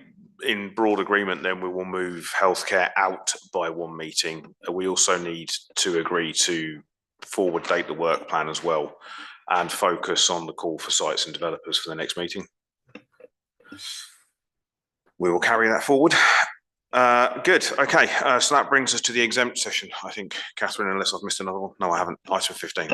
in broad agreement then we will move healthcare out by one meeting? We also need to agree to forward date the work plan as well and focus on the call for sites and developers for the next meeting. We will carry that forward. Good. Okay. So that brings us to the exempt session. I think, Catherine, unless I've missed another one. No, I haven't. Item 15.